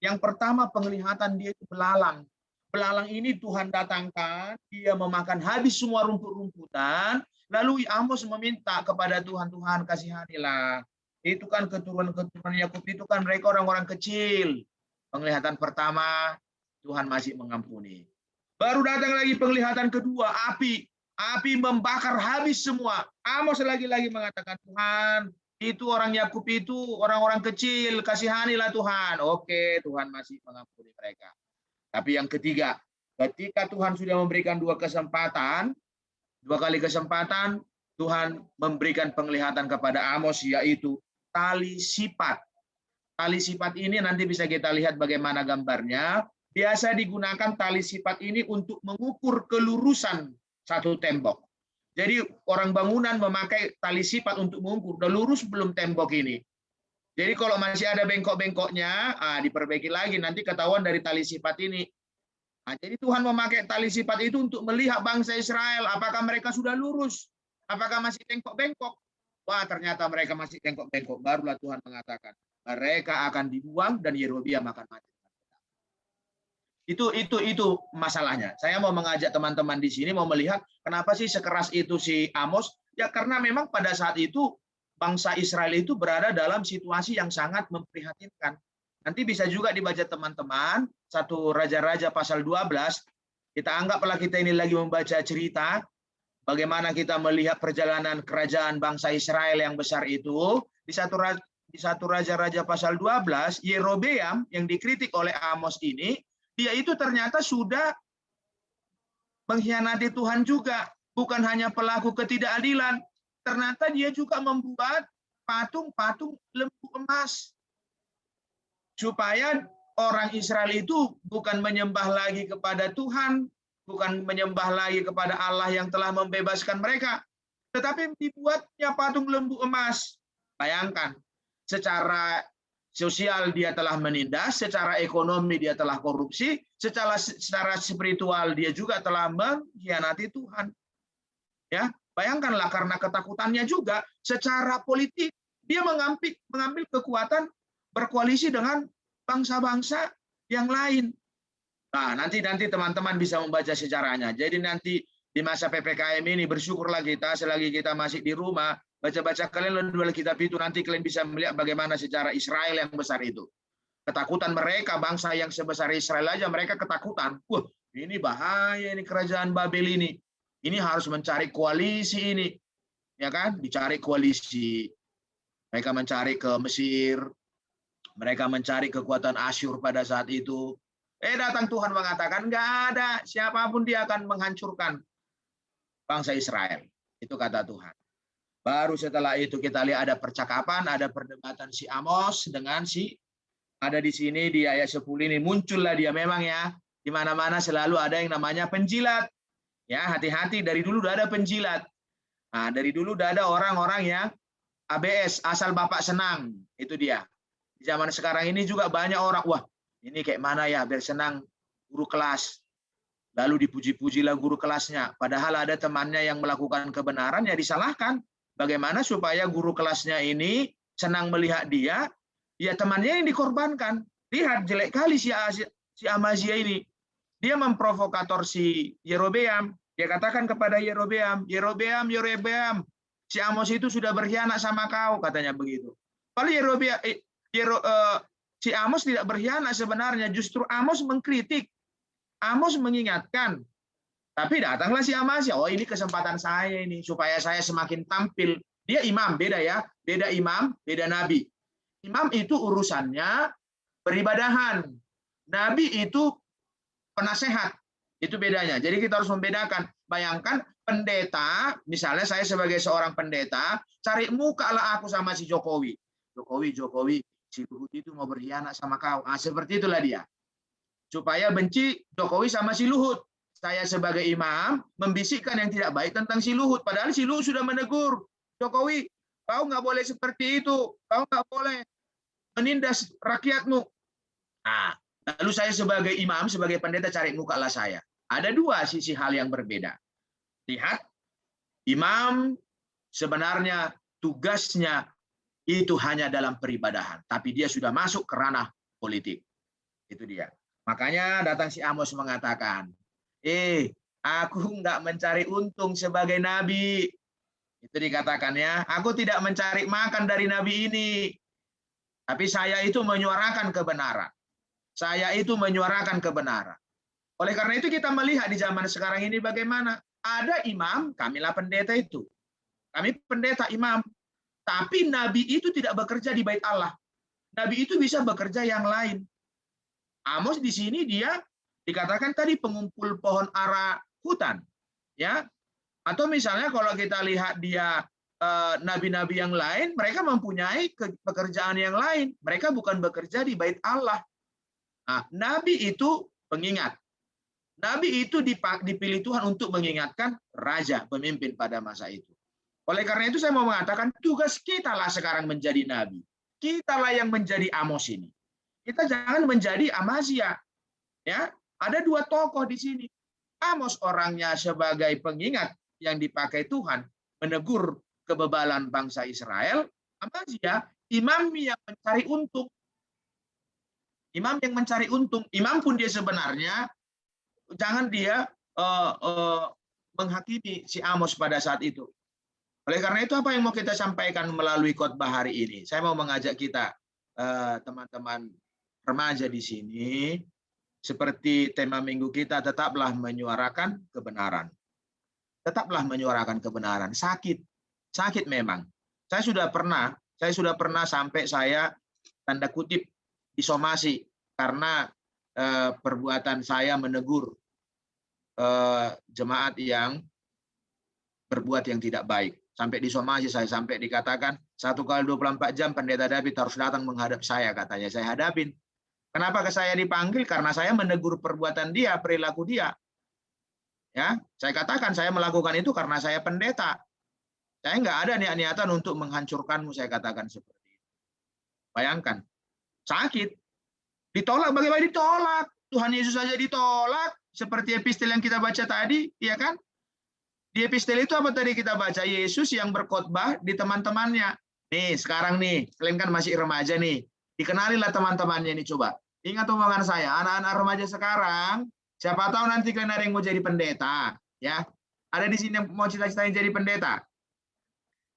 yang pertama penglihatan dia itu belalang. Belalang ini Tuhan datangkan, dia memakan habis semua rumput-rumputan, lalu Amos meminta kepada Tuhan, Tuhan kasihanilah. Itu kan keturunan-keturunan Yakub itu kan mereka orang-orang kecil. Penglihatan pertama, Tuhan masih mengampuni. Baru datang lagi penglihatan kedua, api. Api membakar habis semua. Amos lagi-lagi mengatakan, Tuhan, itu orang Yakub itu orang-orang kecil, kasihanilah Tuhan. Oke, Tuhan masih mengampuni mereka. Tapi yang ketiga, ketika Tuhan sudah memberikan dua kali kesempatan, Tuhan memberikan penglihatan kepada Amos, yaitu tali sipat. Tali sipat ini nanti bisa kita lihat bagaimana gambarnya. Biasa digunakan tali sipat ini untuk mengukur kelurusan satu tembok. Jadi orang bangunan memakai tali sipat untuk mengukur, udah lurus belum tembok ini. Jadi kalau masih ada bengkok-bengkoknya, diperbaiki lagi, nanti ketahuan dari tali sipat ini. Jadi Tuhan memakai tali sipat itu untuk melihat bangsa Israel, apakah mereka sudah lurus, apakah masih bengkok-bengkok. Wah, ternyata mereka masih bengkok-bengkok. Barulah Tuhan mengatakan, mereka akan dibuang dan Yerobeam akan mati. Itu masalahnya. Saya mau mengajak teman-teman di sini mau melihat kenapa sih sekeras itu si Amos? Ya karena memang pada saat itu bangsa Israel itu berada dalam situasi yang sangat memprihatinkan. Nanti bisa juga dibaca teman-teman 1 Raja-Raja pasal 12. Kita anggaplah kita ini lagi membaca cerita bagaimana kita melihat perjalanan kerajaan bangsa Israel yang besar itu. Di 1 Raja-Raja pasal 12, Yerobeam yang dikritik oleh Amos ini, dia itu ternyata sudah mengkhianati Tuhan juga. Bukan hanya pelaku ketidakadilan. Ternyata dia juga membuat patung-patung lembu emas. Supaya orang Israel itu bukan menyembah lagi kepada Tuhan, bukan menyembah lagi kepada Allah yang telah membebaskan mereka. Tetapi dibuatnya patung lembu emas. Bayangkan, secara sosial dia telah menindas, secara ekonomi dia telah korupsi, secara spiritual dia juga telah mengkhianati Tuhan. Ya, bayangkanlah karena ketakutannya juga, secara politik dia mengambil kekuatan berkoalisi dengan bangsa-bangsa yang lain. Nah, nanti teman-teman bisa membaca sejarahnya. Jadi nanti di masa PPKM ini bersyukurlah kita selagi kita masih di rumah, baca-baca kalian dua kitab itu, nanti kalian bisa melihat bagaimana sejarah Israel yang besar itu. Ketakutan mereka, bangsa yang sebesar Israel aja mereka ketakutan. Wah, ini bahaya ini kerajaan Babel ini. Ini harus mencari koalisi ini. Ya kan? Dicari koalisi. Mereka mencari ke Mesir. Mereka mencari kekuatan Asyur pada saat itu. Datang Tuhan mengatakan, enggak ada. Siapapun dia akan menghancurkan bangsa Israel. Itu kata Tuhan. Baru setelah itu kita lihat ada percakapan, ada perdebatan si Amos dengan ada di sini di ayat 10 ini muncullah dia memang ya. Di mana-mana selalu ada yang namanya penjilat. Ya, hati-hati dari dulu udah ada penjilat. Nah, dari dulu udah ada orang-orang yang ABS, asal Bapak senang. Itu dia. Di zaman sekarang ini juga banyak orang, wah, ini kayak mana ya biar senang guru kelas. Lalu dipuji-pujilah guru kelasnya. Padahal ada temannya yang melakukan kebenaran ya disalahkan. Bagaimana supaya guru kelasnya ini senang melihat dia, ya temannya yang dikorbankan. Lihat jelek kali si Amazia ini. Dia memprovokator si Yerobeam. Dia katakan kepada Yerobeam, Yerobeam, si Amos itu sudah berkhianat sama kau, katanya begitu. Kalau si Amos tidak berkhianat sebenarnya, justru Amos mengkritik. Amos mengingatkan. Tapi datanglah si Amazia, oh ini kesempatan saya ini, supaya saya semakin tampil. Dia imam, beda ya. Beda imam, beda nabi. Imam itu urusannya peribadahan. Nabi itu penasehat. Itu bedanya. Jadi kita harus membedakan. Bayangkan pendeta, misalnya saya sebagai seorang pendeta, cari muka lah aku sama si Jokowi. Jokowi, si Luhut itu mau berkhianat sama kau. Seperti itulah dia. Supaya benci Jokowi sama si Luhut. Saya sebagai imam membisikkan yang tidak baik tentang si Luhut. Padahal si Luhut sudah menegur. Jokowi, kau nggak boleh seperti itu. Kau nggak boleh menindas rakyatmu. Nah, lalu saya sebagai imam, sebagai pendeta cari muka lah saya. Ada dua sisi hal yang berbeda. Lihat, imam sebenarnya tugasnya itu hanya dalam peribadahan, tapi dia sudah masuk ke ranah politik. Itu dia. Makanya datang si Amos mengatakan, aku nggak mencari untung sebagai nabi. Itu dikatakan ya, aku tidak mencari makan dari nabi ini. Tapi saya itu menyuarakan kebenaran. Saya itu menyuarakan kebenaran. Oleh karena itu kita melihat di zaman sekarang ini bagaimana. Ada imam, kamilah pendeta itu. Kami pendeta imam. Tapi nabi itu tidak bekerja di bait Allah. Nabi itu bisa bekerja yang lain. Amos di sini dia dikatakan tadi pengumpul pohon ara hutan. Ya. Atau misalnya kalau kita lihat dia nabi-nabi yang lain, mereka mempunyai pekerjaan yang lain. Mereka bukan bekerja di bait Allah. Nah, nabi itu pengingat. Nabi itu dipilih Tuhan untuk mengingatkan raja, pemimpin pada masa itu. Oleh karena itu saya mau mengatakan tugas kita lah sekarang menjadi nabi. Kita lah yang menjadi Amos ini. Kita jangan menjadi Amazia. Ya, ada dua tokoh di sini. Amos orangnya sebagai pengingat yang dipakai Tuhan menegur kebebalan bangsa Israel. Amazia imam yang mencari untung. Imam yang mencari untung. Imam pun dia sebenarnya jangan dia menghakimi si Amos pada saat itu. Oleh karena itu apa yang mau kita sampaikan melalui khotbah hari ini? Saya mau mengajak kita teman-teman remaja di sini, seperti tema minggu kita, tetaplah menyuarakan kebenaran. Tetaplah menyuarakan kebenaran. Sakit memang. Saya sudah pernah sampai saya tanda kutip disomasi karena perbuatan saya menegur jemaat yang berbuat yang tidak baik. Sampai disomasi saya, sampai dikatakan 1 kali 24 jam pendeta David harus datang menghadap saya, katanya. Saya hadapin. Kenapa ke saya dipanggil? Karena saya menegur perbuatan dia, perilaku dia. Ya, saya katakan saya melakukan itu karena saya pendeta. Saya nggak ada niat-niatan untuk menghancurkanmu, saya katakan seperti itu. Bayangkan, sakit. Ditolak, bagaimana ditolak? Tuhan Yesus saja ditolak, seperti epistel yang kita baca tadi, ya kan? Di epistel itu apa tadi kita baca? Yesus yang berkhotbah di teman-temannya. Nih, sekarang nih, kalian kan masih remaja nih. Dikenalilah teman-temannya nih, coba. Ingat omongan saya, anak-anak remaja sekarang, siapa tahu nanti kalian ada yang mau jadi pendeta, ya. Ada di sini yang mau cita-citanya jadi pendeta.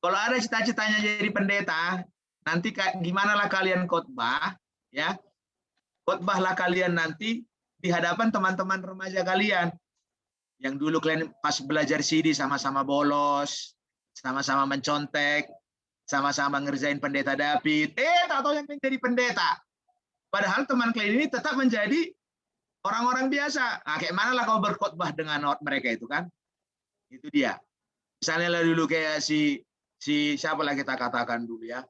Kalau ada cita-citanya jadi pendeta, nanti gimana lah kalian khotbah, ya. Khotbahlah kalian nanti di hadapan teman-teman remaja kalian. Yang dulu kalian pas belajar CD sama-sama bolos, sama-sama mencontek, sama-sama ngerjain pendeta David. Tak tahu yang menjadi pendeta. Padahal teman kalian ini tetap menjadi orang-orang biasa. Nah, kayak mana lah kau berkhotbah dengan mereka itu kan? Itu dia. Misalnya lah dulu kayak si siapa lah kita katakan dulu ya.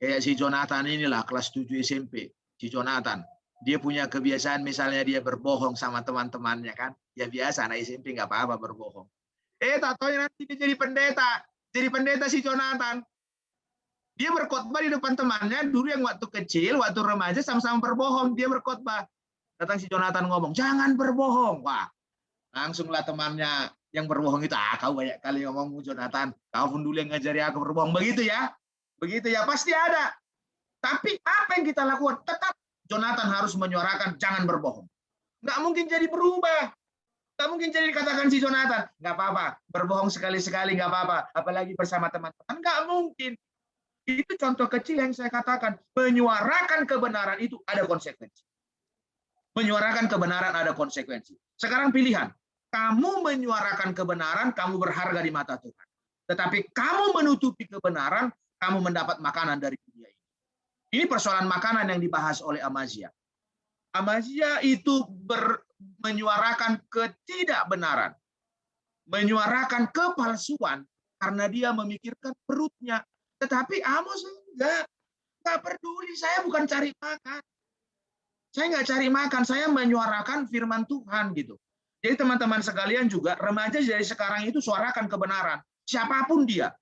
Kayak si Jonathan inilah kelas 7 SMP. Si Jonathan. Dia punya kebiasaan misalnya dia berbohong sama teman-temannya kan. Ya biasa anak SMP nggak apa-apa berbohong. Tak tahu nanti dia jadi pendeta. Jadi pendeta si Jonathan. Dia berkhotbah di depan temannya dulu yang waktu kecil, waktu remaja sama-sama berbohong. Dia berkhotbah. Datang si Jonathan ngomong, jangan berbohong. Wah, langsunglah temannya yang berbohong itu, kau banyak kali ngomong Jonathan. Kau pun dulu yang ngajari aku berbohong. Begitu ya. Begitu ya, pasti ada. Tapi apa yang kita lakukan? Tetap Jonathan harus menyuarakan jangan berbohong. Nggak mungkin jadi berubah. Nggak mungkin jadi dikatakan si Jonathan, nggak apa-apa, berbohong sekali-sekali nggak apa-apa, apalagi bersama teman-teman. Nggak mungkin. Itu contoh kecil yang saya katakan. Menyuarakan kebenaran itu ada konsekuensi. Menyuarakan kebenaran ada konsekuensi. Sekarang pilihan. Kamu menyuarakan kebenaran, kamu berharga di mata Tuhan. Tetapi kamu menutupi kebenaran, kamu mendapat makanan dari dunia ini. Ini persoalan makanan yang dibahas oleh Amazia. Amazia itu menyuarakan ketidakbenaran. menyuarakan kepalsuan karena dia memikirkan perutnya. Tetapi Amos enggak peduli. Saya bukan cari makan. Saya nggak cari makan, saya menyuarakan firman Tuhan gitu. Jadi teman-teman sekalian juga, remaja dari sekarang itu suarakan kebenaran. Siapapun dia.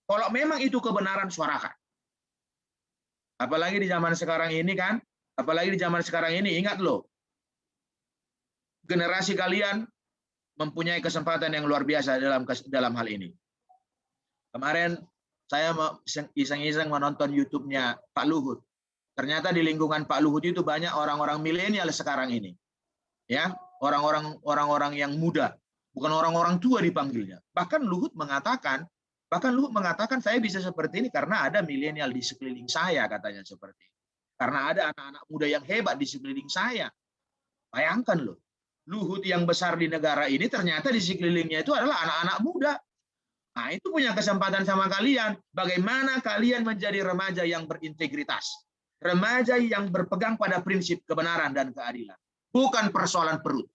Kalau memang itu kebenaran, suarakan. Apalagi di zaman sekarang ini kan, ingat loh, generasi kalian mempunyai kesempatan yang luar biasa dalam hal ini. Kemarin saya iseng-iseng menonton YouTube-nya Pak Luhut. Ternyata di lingkungan Pak Luhut itu banyak orang-orang milenial sekarang ini. Ya, orang-orang yang muda, bukan orang-orang tua dipanggilnya. Bahkan Luhut mengatakan saya bisa seperti ini karena ada milenial di sekeliling saya, katanya seperti itu. Karena ada anak-anak muda yang hebat di sekeliling saya. Bayangkan loh, Luhut yang besar di negara ini ternyata di sekelilingnya itu adalah anak-anak muda. Nah, itu punya kesempatan sama kalian. Bagaimana kalian menjadi remaja yang berintegritas. Remaja yang berpegang pada prinsip kebenaran dan keadilan. Bukan persoalan perut.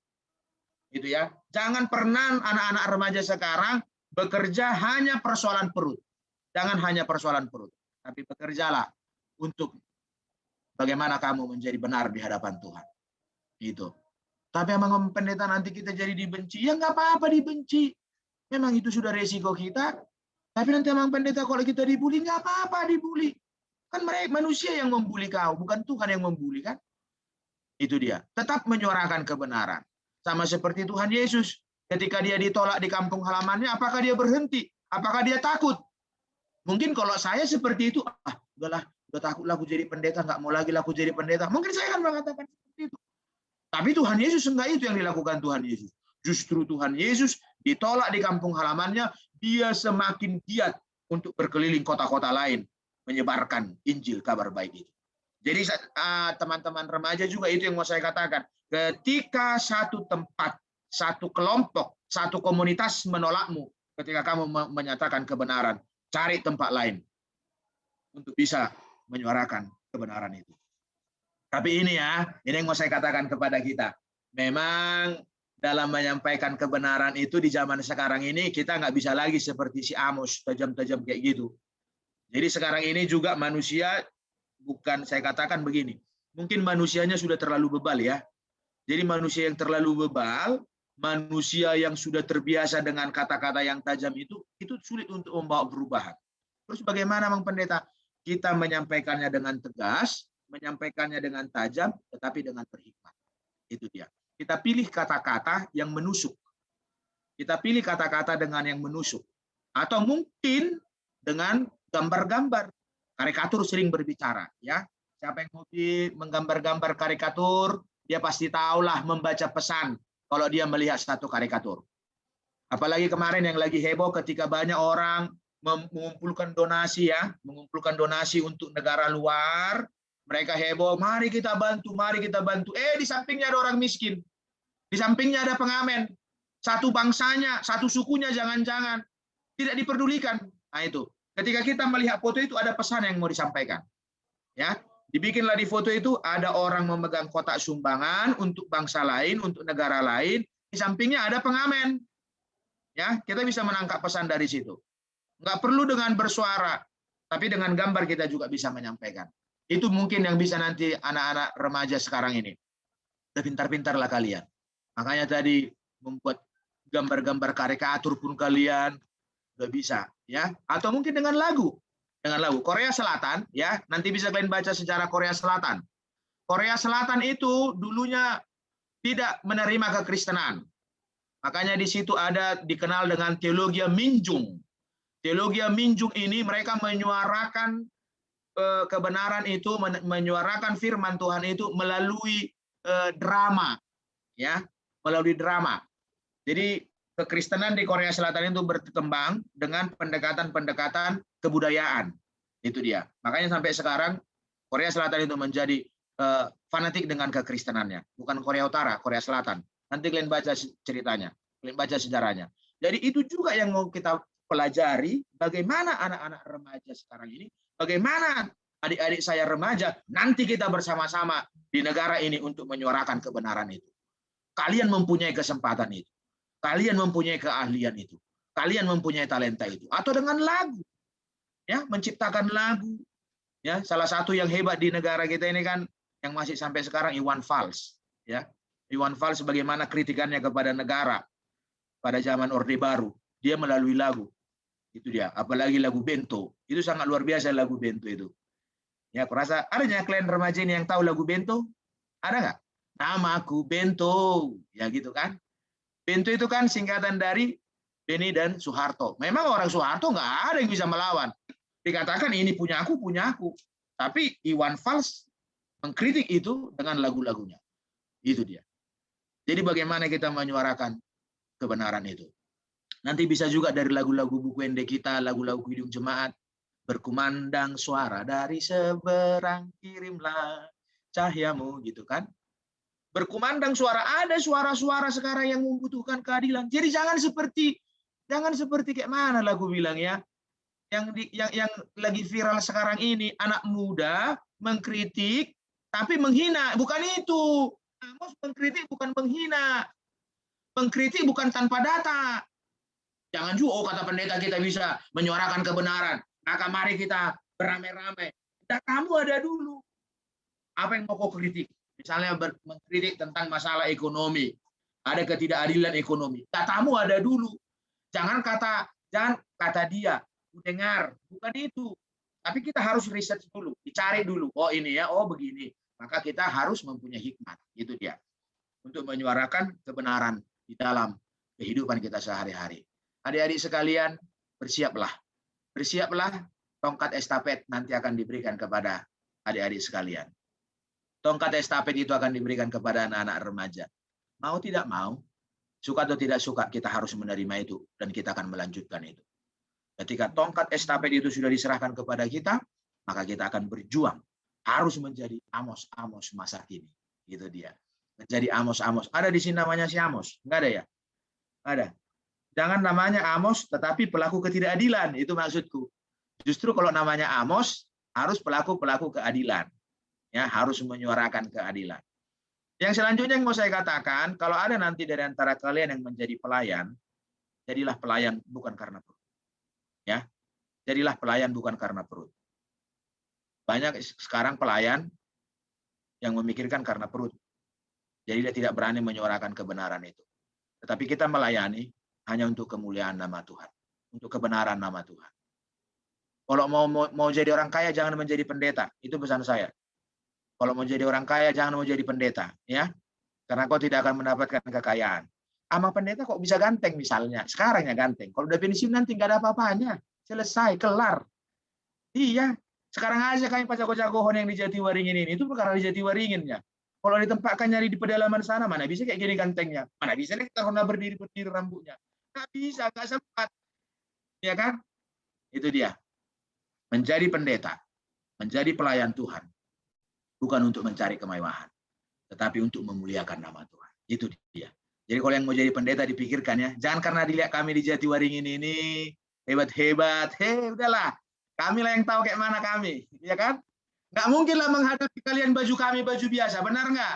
Gitu ya. Jangan pernah anak-anak remaja sekarang bekerja hanya persoalan perut. Jangan hanya persoalan perut. Tapi bekerjalah untuk bagaimana kamu menjadi benar di hadapan Tuhan. Itu. Tapi emang pendeta nanti kita jadi dibenci. Ya nggak apa-apa dibenci. Memang itu sudah resiko kita. Tapi nanti emang pendeta kalau kita dibully, nggak apa-apa dibully. Kan mereka manusia yang membuli kau, bukan Tuhan yang membuli kan? Itu dia. Tetap menyuarakan kebenaran. Sama seperti Tuhan Yesus. Ketika dia ditolak di kampung halamannya, apakah dia berhenti? Apakah dia takut? Mungkin kalau saya seperti itu, udahlah, udah takutlah aku jadi pendeta, nggak mau lagi aku jadi pendeta. Mungkin saya akan mengatakan seperti itu. Tapi Tuhan Yesus enggak itu yang dilakukan Tuhan Yesus. Justru Tuhan Yesus ditolak di kampung halamannya, dia semakin giat untuk berkeliling kota-kota lain, menyebarkan Injil, kabar baik itu. Jadi teman-teman remaja juga itu yang mau saya katakan. Ketika satu tempat, satu kelompok, satu komunitas menolakmu, ketika kamu menyatakan kebenaran, cari tempat lain untuk bisa menyuarakan kebenaran itu. Tapi ini yang mau saya katakan kepada kita. Memang dalam menyampaikan kebenaran itu di zaman sekarang ini kita nggak bisa lagi seperti si Amos, tajam-tajam kayak gitu. Jadi sekarang ini juga manusia, bukan saya katakan begini, mungkin manusianya sudah terlalu bebal ya. Jadi manusia yang terlalu bebal, manusia yang sudah terbiasa dengan kata-kata yang tajam itu sulit untuk membawa perubahan. Terus bagaimana Bang Pendeta? Kita menyampaikannya dengan tegas, menyampaikannya dengan tajam, tetapi dengan berhikmat. Itu dia. Kita pilih kata-kata yang menusuk. Kita pilih kata-kata dengan yang menusuk. Atau mungkin dengan gambar-gambar. Karikatur sering berbicara. Ya, siapa yang hobi menggambar-gambar karikatur, dia pasti tahulah membaca pesan kalau dia melihat satu karikatur. Apalagi kemarin yang lagi heboh ketika banyak orang mengumpulkan donasi mengumpulkan donasi untuk negara luar. Mereka heboh, mari kita bantu, mari kita bantu. Di sampingnya ada orang miskin. Di sampingnya ada pengamen. Satu bangsanya, satu sukunya jangan-jangan. Tidak diperdulikan. Nah itu. Ketika kita melihat foto itu ada pesan yang mau disampaikan. Ya, dibikinlah di foto itu ada orang memegang kotak sumbangan untuk bangsa lain, untuk negara lain. Di sampingnya ada pengamen. Ya, kita bisa menangkap pesan dari situ. Nggak perlu dengan bersuara, tapi dengan gambar kita juga bisa menyampaikan. Itu mungkin yang bisa nanti anak-anak remaja sekarang ini. Pintar-pintarlah kalian. Makanya tadi membuat gambar-gambar karikatur pun kalian udah bisa, ya. Atau mungkin dengan lagu. Dengan lagu Korea Selatan, ya. Nanti bisa kalian baca sejarah Korea Selatan. Korea Selatan itu dulunya tidak menerima kekristenan. Makanya di situ ada dikenal dengan teologi Minjung. Teologi Minjung ini mereka menyuarakan kebenaran itu, menyuarakan firman Tuhan itu melalui drama, ya, melalui drama. Jadi kekristenan di Korea Selatan itu berkembang dengan pendekatan-pendekatan kebudayaan. Itu dia. Makanya sampai sekarang Korea Selatan itu menjadi fanatik dengan kekristenannya. Bukan Korea Utara, Korea Selatan. Nanti kalian baca ceritanya, kalian baca sejarahnya. Jadi itu juga yang mau kita pelajari, bagaimana anak-anak remaja sekarang ini, bagaimana adik-adik saya remaja, nanti kita bersama-sama di negara ini untuk menyuarakan kebenaran itu. Kalian mempunyai kesempatan itu. Kalian mempunyai keahlian itu. Kalian mempunyai talenta itu. Atau dengan lagu. Ya, menciptakan lagu. Ya, salah satu yang hebat di negara kita ini kan yang masih sampai sekarang Iwan Fals. Ya, Iwan Fals bagaimana kritikannya kepada negara pada zaman Orde Baru. Dia melalui lagu. Itu dia. Apalagi lagu Bento. Itu sangat luar biasa lagu Bento itu. Ya, aku rasa adanya klien remaja ini yang tahu lagu Bento? Ada nggak? Namaku Bento. Ya gitu kan. Bento itu kan singkatan dari Beni dan Soeharto. Memang orang Soeharto nggak ada yang bisa melawan. Dikatakan ini punya aku. Tapi Iwan Fals mengkritik itu dengan lagu-lagunya. Itu dia. Jadi bagaimana kita menyuarakan kebenaran itu. Nanti bisa juga dari lagu-lagu buku ende kita, lagu-lagu Kidung Jemaat. Berkumandang suara dari seberang, kirimlah cahayamu, gitu kan. Berkumandang suara, ada suara-suara sekarang yang membutuhkan keadilan. Jadi jangan seperti kayak mana lagu bilang ya. Yang lagi viral sekarang ini, anak muda mengkritik tapi menghina. Bukan itu. Amos mengkritik bukan menghina. Mengkritik bukan tanpa data. Jangan juga kata pendeta kita bisa menyuarakan kebenaran. Maka mari kita beramai-ramai. Datamu ada dulu. Apa yang mau kau kritik? Misalnya mengkritik tentang masalah ekonomi. Ada ketidakadilan ekonomi. Datamu ada dulu. Jangan kata dia. Dengar. Bukan itu. Tapi kita harus riset dulu. Dicari dulu. Oh ini ya. Oh begini. Maka kita harus mempunyai hikmat. Itu dia. Untuk menyuarakan kebenaran di dalam kehidupan kita sehari-hari. Adik-adik sekalian, bersiaplah. Bersiaplah, tongkat estafet nanti akan diberikan kepada adik-adik sekalian. Tongkat estafet itu akan diberikan kepada anak-anak remaja. Mau tidak mau, suka atau tidak suka, kita harus menerima itu. Dan kita akan melanjutkan itu. Ketika tongkat estafet itu sudah diserahkan kepada kita, maka kita akan berjuang. Harus menjadi Amos-Amos masa kini. Itu dia. Menjadi Amos-Amos. Ada di sini namanya si Amos? Enggak ada ya? Ada. Jangan namanya Amos, tetapi pelaku ketidakadilan. Itu maksudku. Justru kalau namanya Amos, harus pelaku-pelaku keadilan. Ya, harus menyuarakan keadilan. Yang selanjutnya yang mau saya katakan, kalau ada nanti dari antara kalian yang menjadi pelayan, jadilah pelayan bukan karena perut. Ya, jadilah pelayan bukan karena perut. Banyak sekarang pelayan yang memikirkan karena perut. Jadi dia tidak berani menyuarakan kebenaran itu. Tetapi kita melayani hanya untuk kemuliaan nama Tuhan, untuk kebenaran nama Tuhan. Kalau mau jadi orang kaya jangan menjadi pendeta, itu pesan saya. Kalau mau jadi orang kaya jangan mau jadi pendeta, ya, karena kau tidak akan mendapatkan kekayaan. Ama pendeta kok bisa ganteng misalnya, sekarang ya ganteng. Kalau udah pensiun nanti nggak ada apa-apanya, selesai, kelar. Iya, sekarang aja kayak jago-jagoan yang di Jatiwaringin ini, itu perkara di Jatiwaringinnya. Kalau ditempatkan nyari di pedalaman sana, mana bisa kayak gini gantengnya, mana bisa nih kita berdiri rambutnya. Nggak bisa, nggak sempat. Ya kan? Itu dia. Menjadi pendeta, menjadi pelayan Tuhan, bukan untuk mencari kemewahan, tetapi untuk memuliakan nama Tuhan. Itu dia. Jadi kalau yang mau jadi pendeta dipikirkan ya, jangan karena dilihat kami di Jatiwaringin ini hebat-hebat, udahlah, kami lah yang tahu kayak mana kami, ya kan? Nggak mungkin lah menghadapi kalian baju kami baju biasa, benar nggak?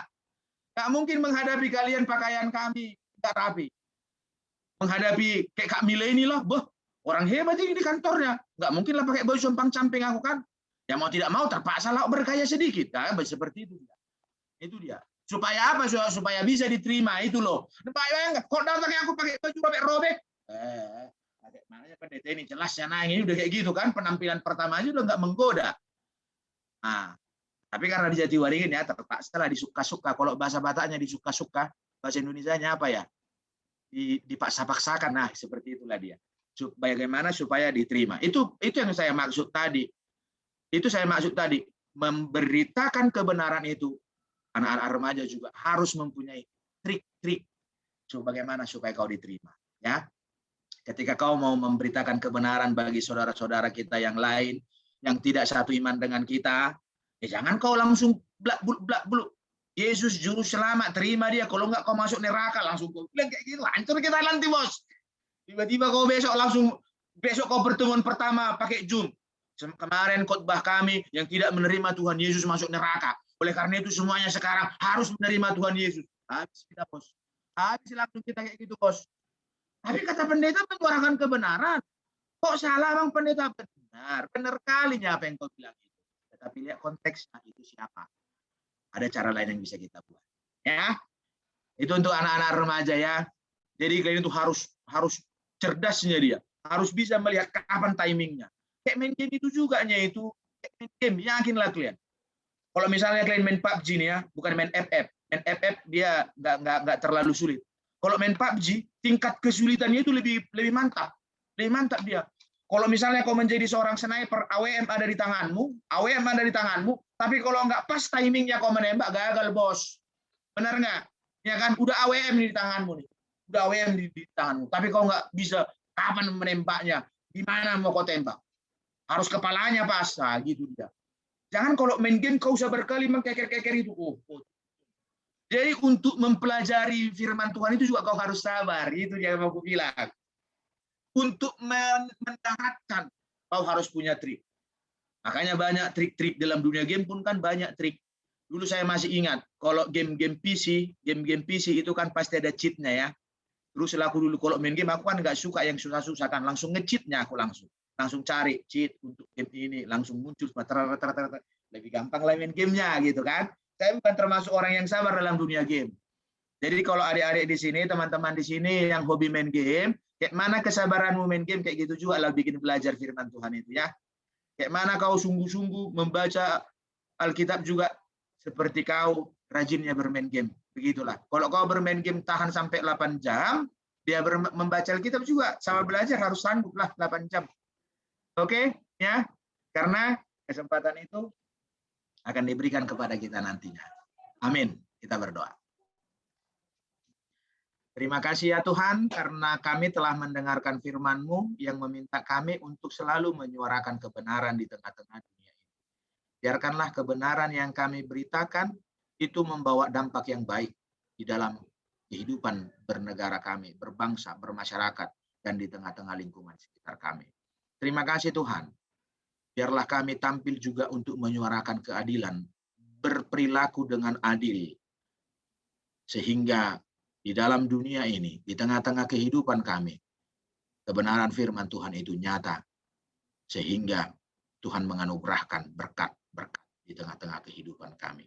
Nggak mungkin menghadapi kalian pakaian kami nggak rapi. Menghadapi kayak Kak Mila ini loh, boh, orang hebat ini di kantornya. Nggak mungkin lah pakai baju compang-camping aku kan. Ya mau tidak mau terpaksa lah bergaya sedikit. Nah, seperti itu. Itu dia. Supaya apa? Supaya bisa diterima. Itu loh. Kok datangnya aku pakai baju robek-robek? Makanya pendeta ini jelasnya nah ini udah kayak gitu kan. Penampilan pertama aja udah nggak menggoda. Nah, tapi karena di Jatiwaringin ya terpaksa lah disuka-suka. Kalau bahasa Bataknya disuka-suka, bahasa Indonesianya apa ya? Dipaksa-paksakan. Nah, seperti itulah dia. Bagaimana supaya diterima. Itu yang saya maksud tadi. Itu saya maksud tadi, memberitakan kebenaran itu, anak-anak remaja juga harus mempunyai trik-trik bagaimana supaya kau diterima. Ya, ketika kau mau memberitakan kebenaran bagi saudara-saudara kita yang lain, yang tidak satu iman dengan kita, ya jangan kau langsung blak-bluk. Yesus juru selamat, terima dia. Kalau enggak kau masuk neraka, langsung kau bilang kayak gitu, hancur kita nanti bos. Tiba-tiba kau besok kau pertemuan pertama pakai Zoom. Kemarin khotbah kami yang tidak menerima Tuhan Yesus masuk neraka. Oleh karena itu semuanya sekarang harus menerima Tuhan Yesus. Habis kita bos. Habis langsung kita kayak gitu bos. Tapi kata pendeta menyuarakan kebenaran. Kok salah bang pendeta? Benar. Benar kalinya apa yang kau bilang itu. Tetapi lihat konteksnya itu siapa. Ada cara lain yang bisa kita buat. Ya. Itu untuk anak-anak remaja ya. Jadi kalian itu harus cerdasnya dia. Harus bisa melihat kapan timingnya. Kayak main game itu juga itu. Kayak main game, yakinlah kalian. Kalau misalnya kalian main PUBG nih ya, bukan main FF. Main FF dia nggak terlalu sulit. Kalau main PUBG, tingkat kesulitannya itu lebih mantap. Lebih mantap dia. Kalau misalnya kau menjadi seorang sniper, AWM ada di tanganmu, tapi kalau nggak pas timingnya kau menembak, gagal bos. Benar nggak? Ya kan, udah AWM di tanganmu nih. Udah AWM di tanganmu, tapi kau nggak bisa kapan menembaknya, di mana mau kau tembak. Harus kepalanya pas, nah, gitu dia. Jangan kalau main game kau usah berkali mengkeker-keker itu. Jadi untuk mempelajari firman Tuhan itu juga kau harus sabar. Itu yang mau aku bilang. Untuk mendaratkan, kau harus punya trik. Makanya banyak trik-trik dalam dunia game pun kan banyak trik. Dulu saya masih ingat, kalau game-game PC itu kan pasti ada cheat-nya ya. Terus aku dulu kalau main game, aku kan nggak suka yang susah-susah kan. Langsung nge-cheat-nya aku langsung cari cheat untuk game ini. Langsung muncul. Lebih gampang lah main gamenya gitu kan. Saya bukan termasuk orang yang sabar dalam dunia game. Jadi kalau adik-adik di sini, teman-teman di sini yang hobi main game, kayak mana kesabaranmu main game, kayak gitu juga lah bikin belajar firman Tuhan itu ya. Kayak mana kau sungguh-sungguh membaca Alkitab juga seperti kau rajinnya bermain game. Begitulah. Kalau kau bermain game tahan sampai 8 jam, dia membaca Alkitab juga sama belajar harus sanggup lah 8 jam. Oke, ya. Karena kesempatan itu akan diberikan kepada kita nantinya. Amin. Kita berdoa. Terima kasih ya Tuhan, karena kami telah mendengarkan firman-Mu yang meminta kami untuk selalu menyuarakan kebenaran di tengah-tengah dunia ini. Biarkanlah kebenaran yang kami beritakan itu membawa dampak yang baik di dalam kehidupan bernegara kami, berbangsa, bermasyarakat, dan di tengah-tengah lingkungan sekitar kami. Terima kasih Tuhan. Biarlah kami tampil juga untuk menyuarakan keadilan, berperilaku dengan adil, sehingga di dalam dunia ini, di tengah-tengah kehidupan kami, kebenaran firman Tuhan itu nyata, sehingga Tuhan menganugerahkan berkat-berkat di tengah-tengah kehidupan kami.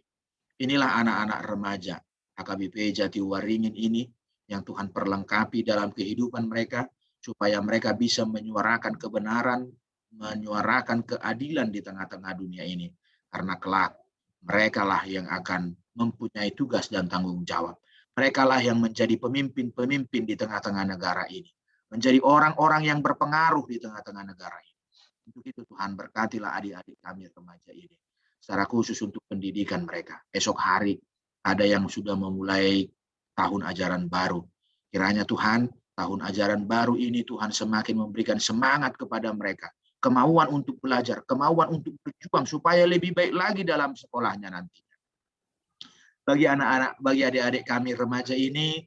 Inilah anak-anak remaja HKBP Jatiwaringin ini yang Tuhan perlengkapi dalam kehidupan mereka, supaya mereka bisa menyuarakan kebenaran, menyuarakan keadilan di tengah-tengah dunia ini. Karena kelak merekalah yang akan mempunyai tugas dan tanggung jawab. Merekalah yang menjadi pemimpin-pemimpin di tengah-tengah negara ini. Menjadi orang-orang yang berpengaruh di tengah-tengah negara ini. Untuk itu Tuhan berkatilah adik-adik kami remaja ini. Secara khusus untuk pendidikan mereka. Esok hari ada yang sudah memulai tahun ajaran baru. Kiranya Tuhan, tahun ajaran baru ini Tuhan semakin memberikan semangat kepada mereka. Kemauan untuk belajar, kemauan untuk berjuang supaya lebih baik lagi dalam sekolahnya nantinya. Bagi anak-anak, bagi adik-adik kami remaja ini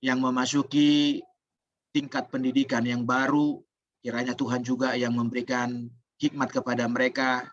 yang memasuki tingkat pendidikan yang baru, kiranya Tuhan juga yang memberikan hikmat kepada mereka,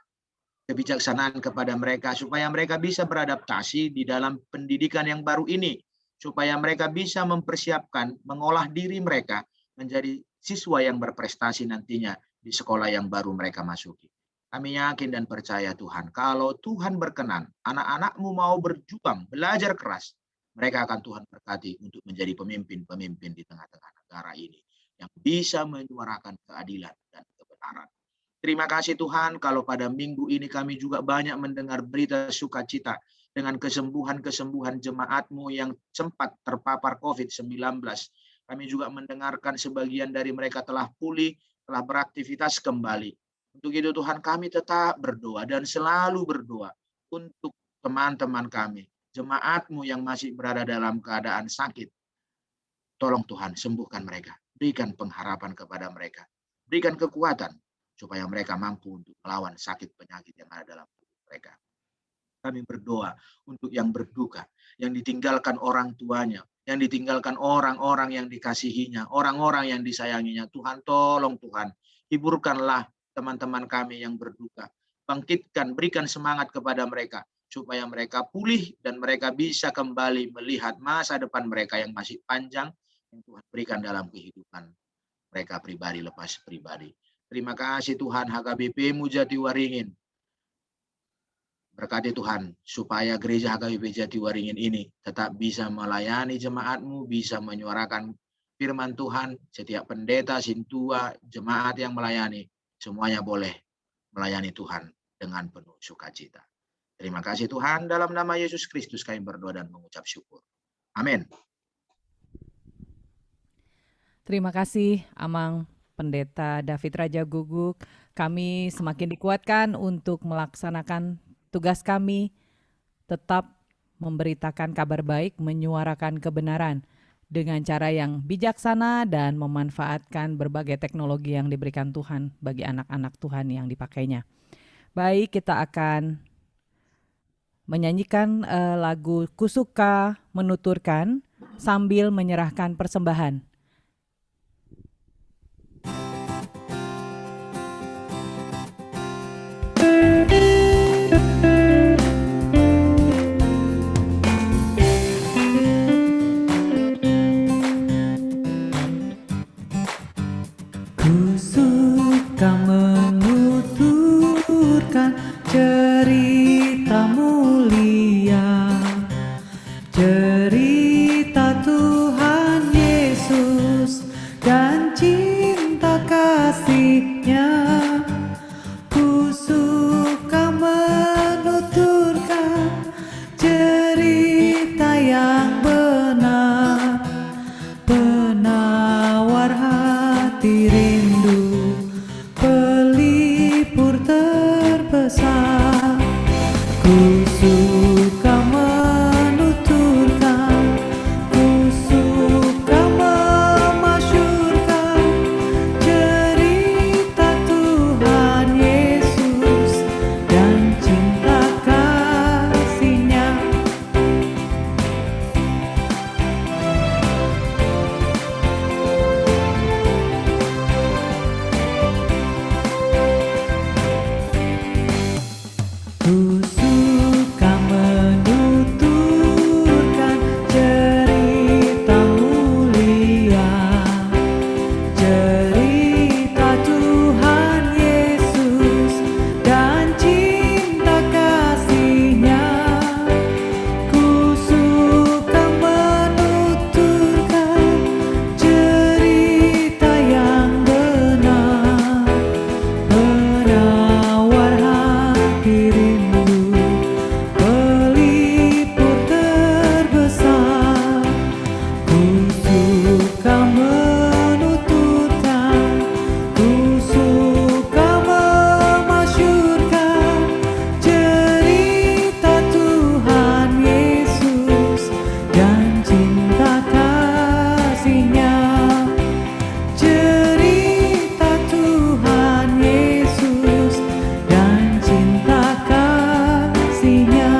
kebijaksanaan kepada mereka, supaya mereka bisa beradaptasi di dalam pendidikan yang baru ini, supaya mereka bisa mempersiapkan, mengolah diri mereka menjadi siswa yang berprestasi nantinya di sekolah yang baru mereka masuki. Kami yakin dan percaya Tuhan, kalau Tuhan berkenan, anak-anak-Mu mau berjuang, belajar keras, mereka akan Tuhan berkati untuk menjadi pemimpin-pemimpin di tengah-tengah negara ini, yang bisa menyuarakan keadilan dan kebenaran. Terima kasih Tuhan, kalau pada minggu ini kami juga banyak mendengar berita sukacita dengan kesembuhan-kesembuhan jemaat-Mu yang sempat terpapar COVID-19. Kami juga mendengarkan sebagian dari mereka telah pulih, telah beraktivitas kembali. Untuk itu Tuhan, kami tetap berdoa dan selalu berdoa untuk teman-teman kami, jemaat-Mu yang masih berada dalam keadaan sakit. Tolong Tuhan, sembuhkan mereka. Berikan pengharapan kepada mereka. Berikan kekuatan supaya mereka mampu untuk melawan sakit penyakit yang ada dalam tubuh mereka. Kami berdoa untuk yang berduka, yang ditinggalkan orang tuanya, yang ditinggalkan orang-orang yang dikasihinya, orang-orang yang disayanginya. Tuhan, tolong Tuhan, hiburkanlah teman-teman kami yang berduka. Bangkitkan, berikan semangat kepada mereka, supaya mereka pulih dan mereka bisa kembali melihat masa depan mereka yang masih panjang, yang Tuhan berikan dalam kehidupan mereka pribadi lepas pribadi. Terima kasih Tuhan, HKBP-Mu Jatiwaringin. Berkati Tuhan, supaya gereja HKBP Jatiwaringin ini tetap bisa melayani jemaat-Mu, bisa menyuarakan firman Tuhan. Setiap pendeta, sintua, jemaat yang melayani, semuanya boleh melayani Tuhan dengan penuh sukacita. Terima kasih Tuhan, dalam nama Yesus Kristus kami berdoa dan mengucap syukur. Amin. Terima kasih Amang Pendeta David Raja Guguk. Kami semakin dikuatkan untuk melaksanakan tugas kami, tetap memberitakan kabar baik, menyuarakan kebenaran dengan cara yang bijaksana dan memanfaatkan berbagai teknologi yang diberikan Tuhan bagi anak-anak Tuhan yang dipakainya. Baik, kita akan menyanyikan lagu Kusuka Menuturkan sambil menyerahkan persembahan. Ku suka menuturkan cerita mulia, cerita Tuhan Yesus dan cinta kasih-Nya. Ku suka menuturkan cerita yang benar, penawar hati rindu, pelipur terbesar. Ku suka menuturkan, ku suka memasyurkan cerita Tuhan Yesus dan cinta kasih-Nya. Ku suka menuturkan cerita mulia, cerita Tuhan Yesus dan cinta kasih-Nya. Ku suka menuturkan cerita yang benar, penawar hati rindu, pelipur terbesar. Ku suka menuturkan, ku suka memasyurkan cerita Tuhan Yesus dan cinta kasih-Nya. Cerita Tuhan Yesus dan cinta kasih-Nya.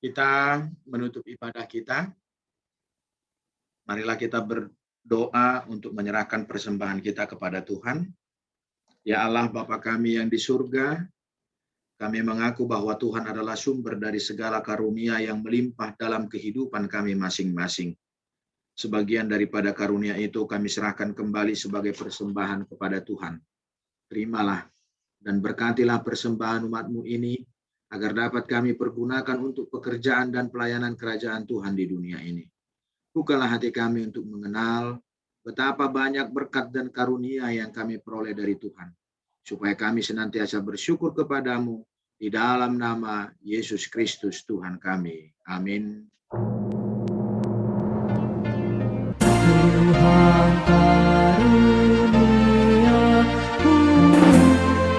Kita menutup ibadah kita. Marilah kita berdoa untuk menyerahkan persembahan kita kepada Tuhan. Ya Allah Bapa kami yang di surga, kami mengaku bahwa Tuhan adalah sumber dari segala karunia yang melimpah dalam kehidupan kami masing-masing. Sebagian daripada karunia itu kami serahkan kembali sebagai persembahan kepada Tuhan. Terimalah dan berkatilah persembahan umat-Mu ini, agar dapat kami pergunakan untuk pekerjaan dan pelayanan kerajaan Tuhan di dunia ini. Bukalah hati kami untuk mengenal betapa banyak berkat dan karunia yang kami peroleh dari Tuhan, supaya kami senantiasa bersyukur kepadamu di dalam nama Yesus Kristus Tuhan kami. Amin. Tuhan karuniaku,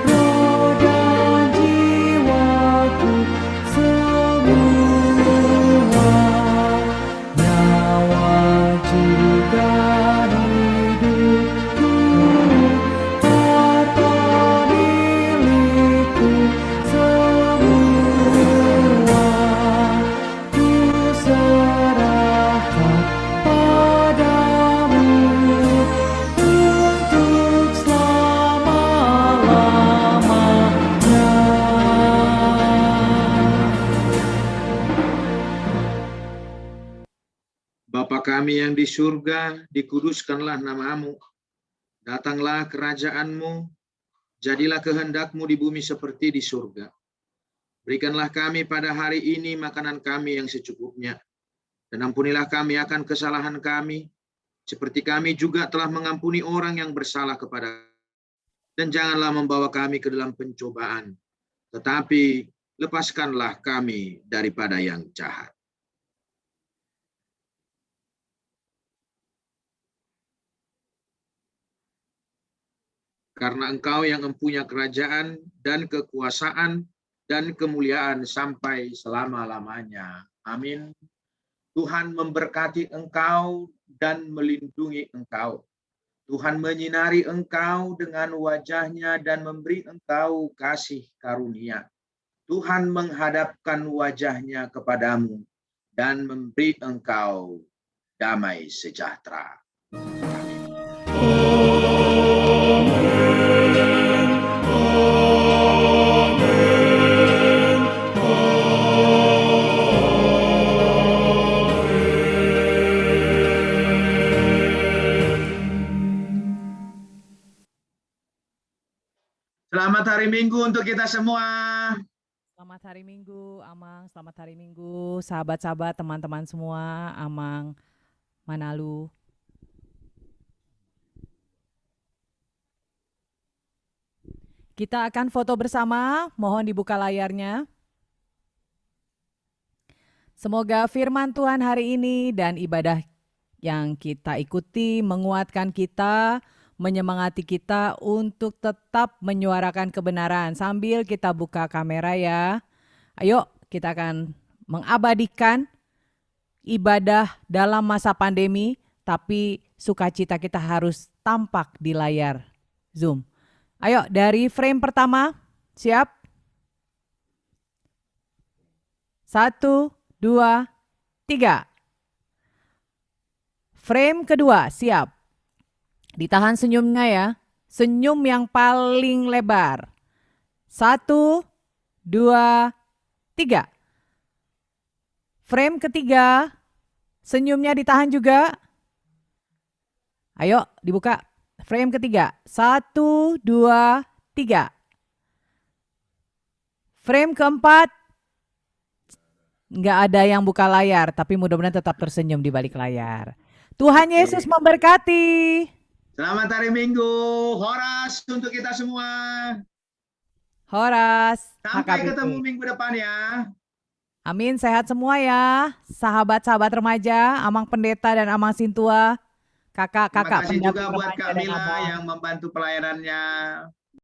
roh dan jiwaku semua, nyawa juga hidupku, harta milikku semua. Bapa kami yang di surga, dikuduskanlah namamu. Datanglah kerajaanmu, jadilah kehendakmu di bumi seperti di surga. Berikanlah kami pada hari ini makanan kami yang secukupnya. Dan ampunilah kami akan kesalahan kami, seperti kami juga telah mengampuni orang yang bersalah kepada kami. Dan janganlah membawa kami ke dalam pencobaan, tetapi lepaskanlah kami daripada yang jahat. Karena Engkau yang mempunyai kerajaan dan kekuasaan dan kemuliaan sampai selama-lamanya. Amin. Tuhan memberkati engkau dan melindungi engkau. Tuhan menyinari engkau dengan wajahnya dan memberi engkau kasih karunia. Tuhan menghadapkan wajahnya kepadamu dan memberi engkau damai sejahtera. Selamat hari Minggu untuk kita semua. Selamat hari Minggu, Amang. Selamat hari Minggu, sahabat-sahabat, teman-teman semua. Amang Manalu. Kita akan foto bersama. Mohon dibuka layarnya. Semoga firman Tuhan hari ini dan ibadah yang kita ikuti menguatkan kita, menyemangati kita untuk tetap menyuarakan kebenaran. Sambil kita buka kamera ya. Ayo kita akan mengabadikan ibadah dalam masa pandemi, tapi sukacita kita harus tampak di layar Zoom. Ayo dari frame pertama, siap? 1, 2, 3. Frame kedua, siap. Ditahan senyumnya ya. Senyum yang paling lebar. 1, 2, 3. Frame ketiga. Senyumnya ditahan juga. Ayo dibuka. Frame ketiga. 1, 2, 3. Frame keempat. Nggak ada yang buka layar. Tapi mudah-mudahan tetap tersenyum di balik layar. Tuhan Yesus memberkati. Selamat hari Minggu. Horas untuk kita semua. Horas. Sampai HKBP. ketemu minggu depan ya. Amin, sehat semua ya. Sahabat-sahabat remaja, Amang Pendeta dan Amang Sintua. Terima Kakak-kakak kasih juga pendamping buat remaja Kak dan Mila abang. yang membantu pelayanannya.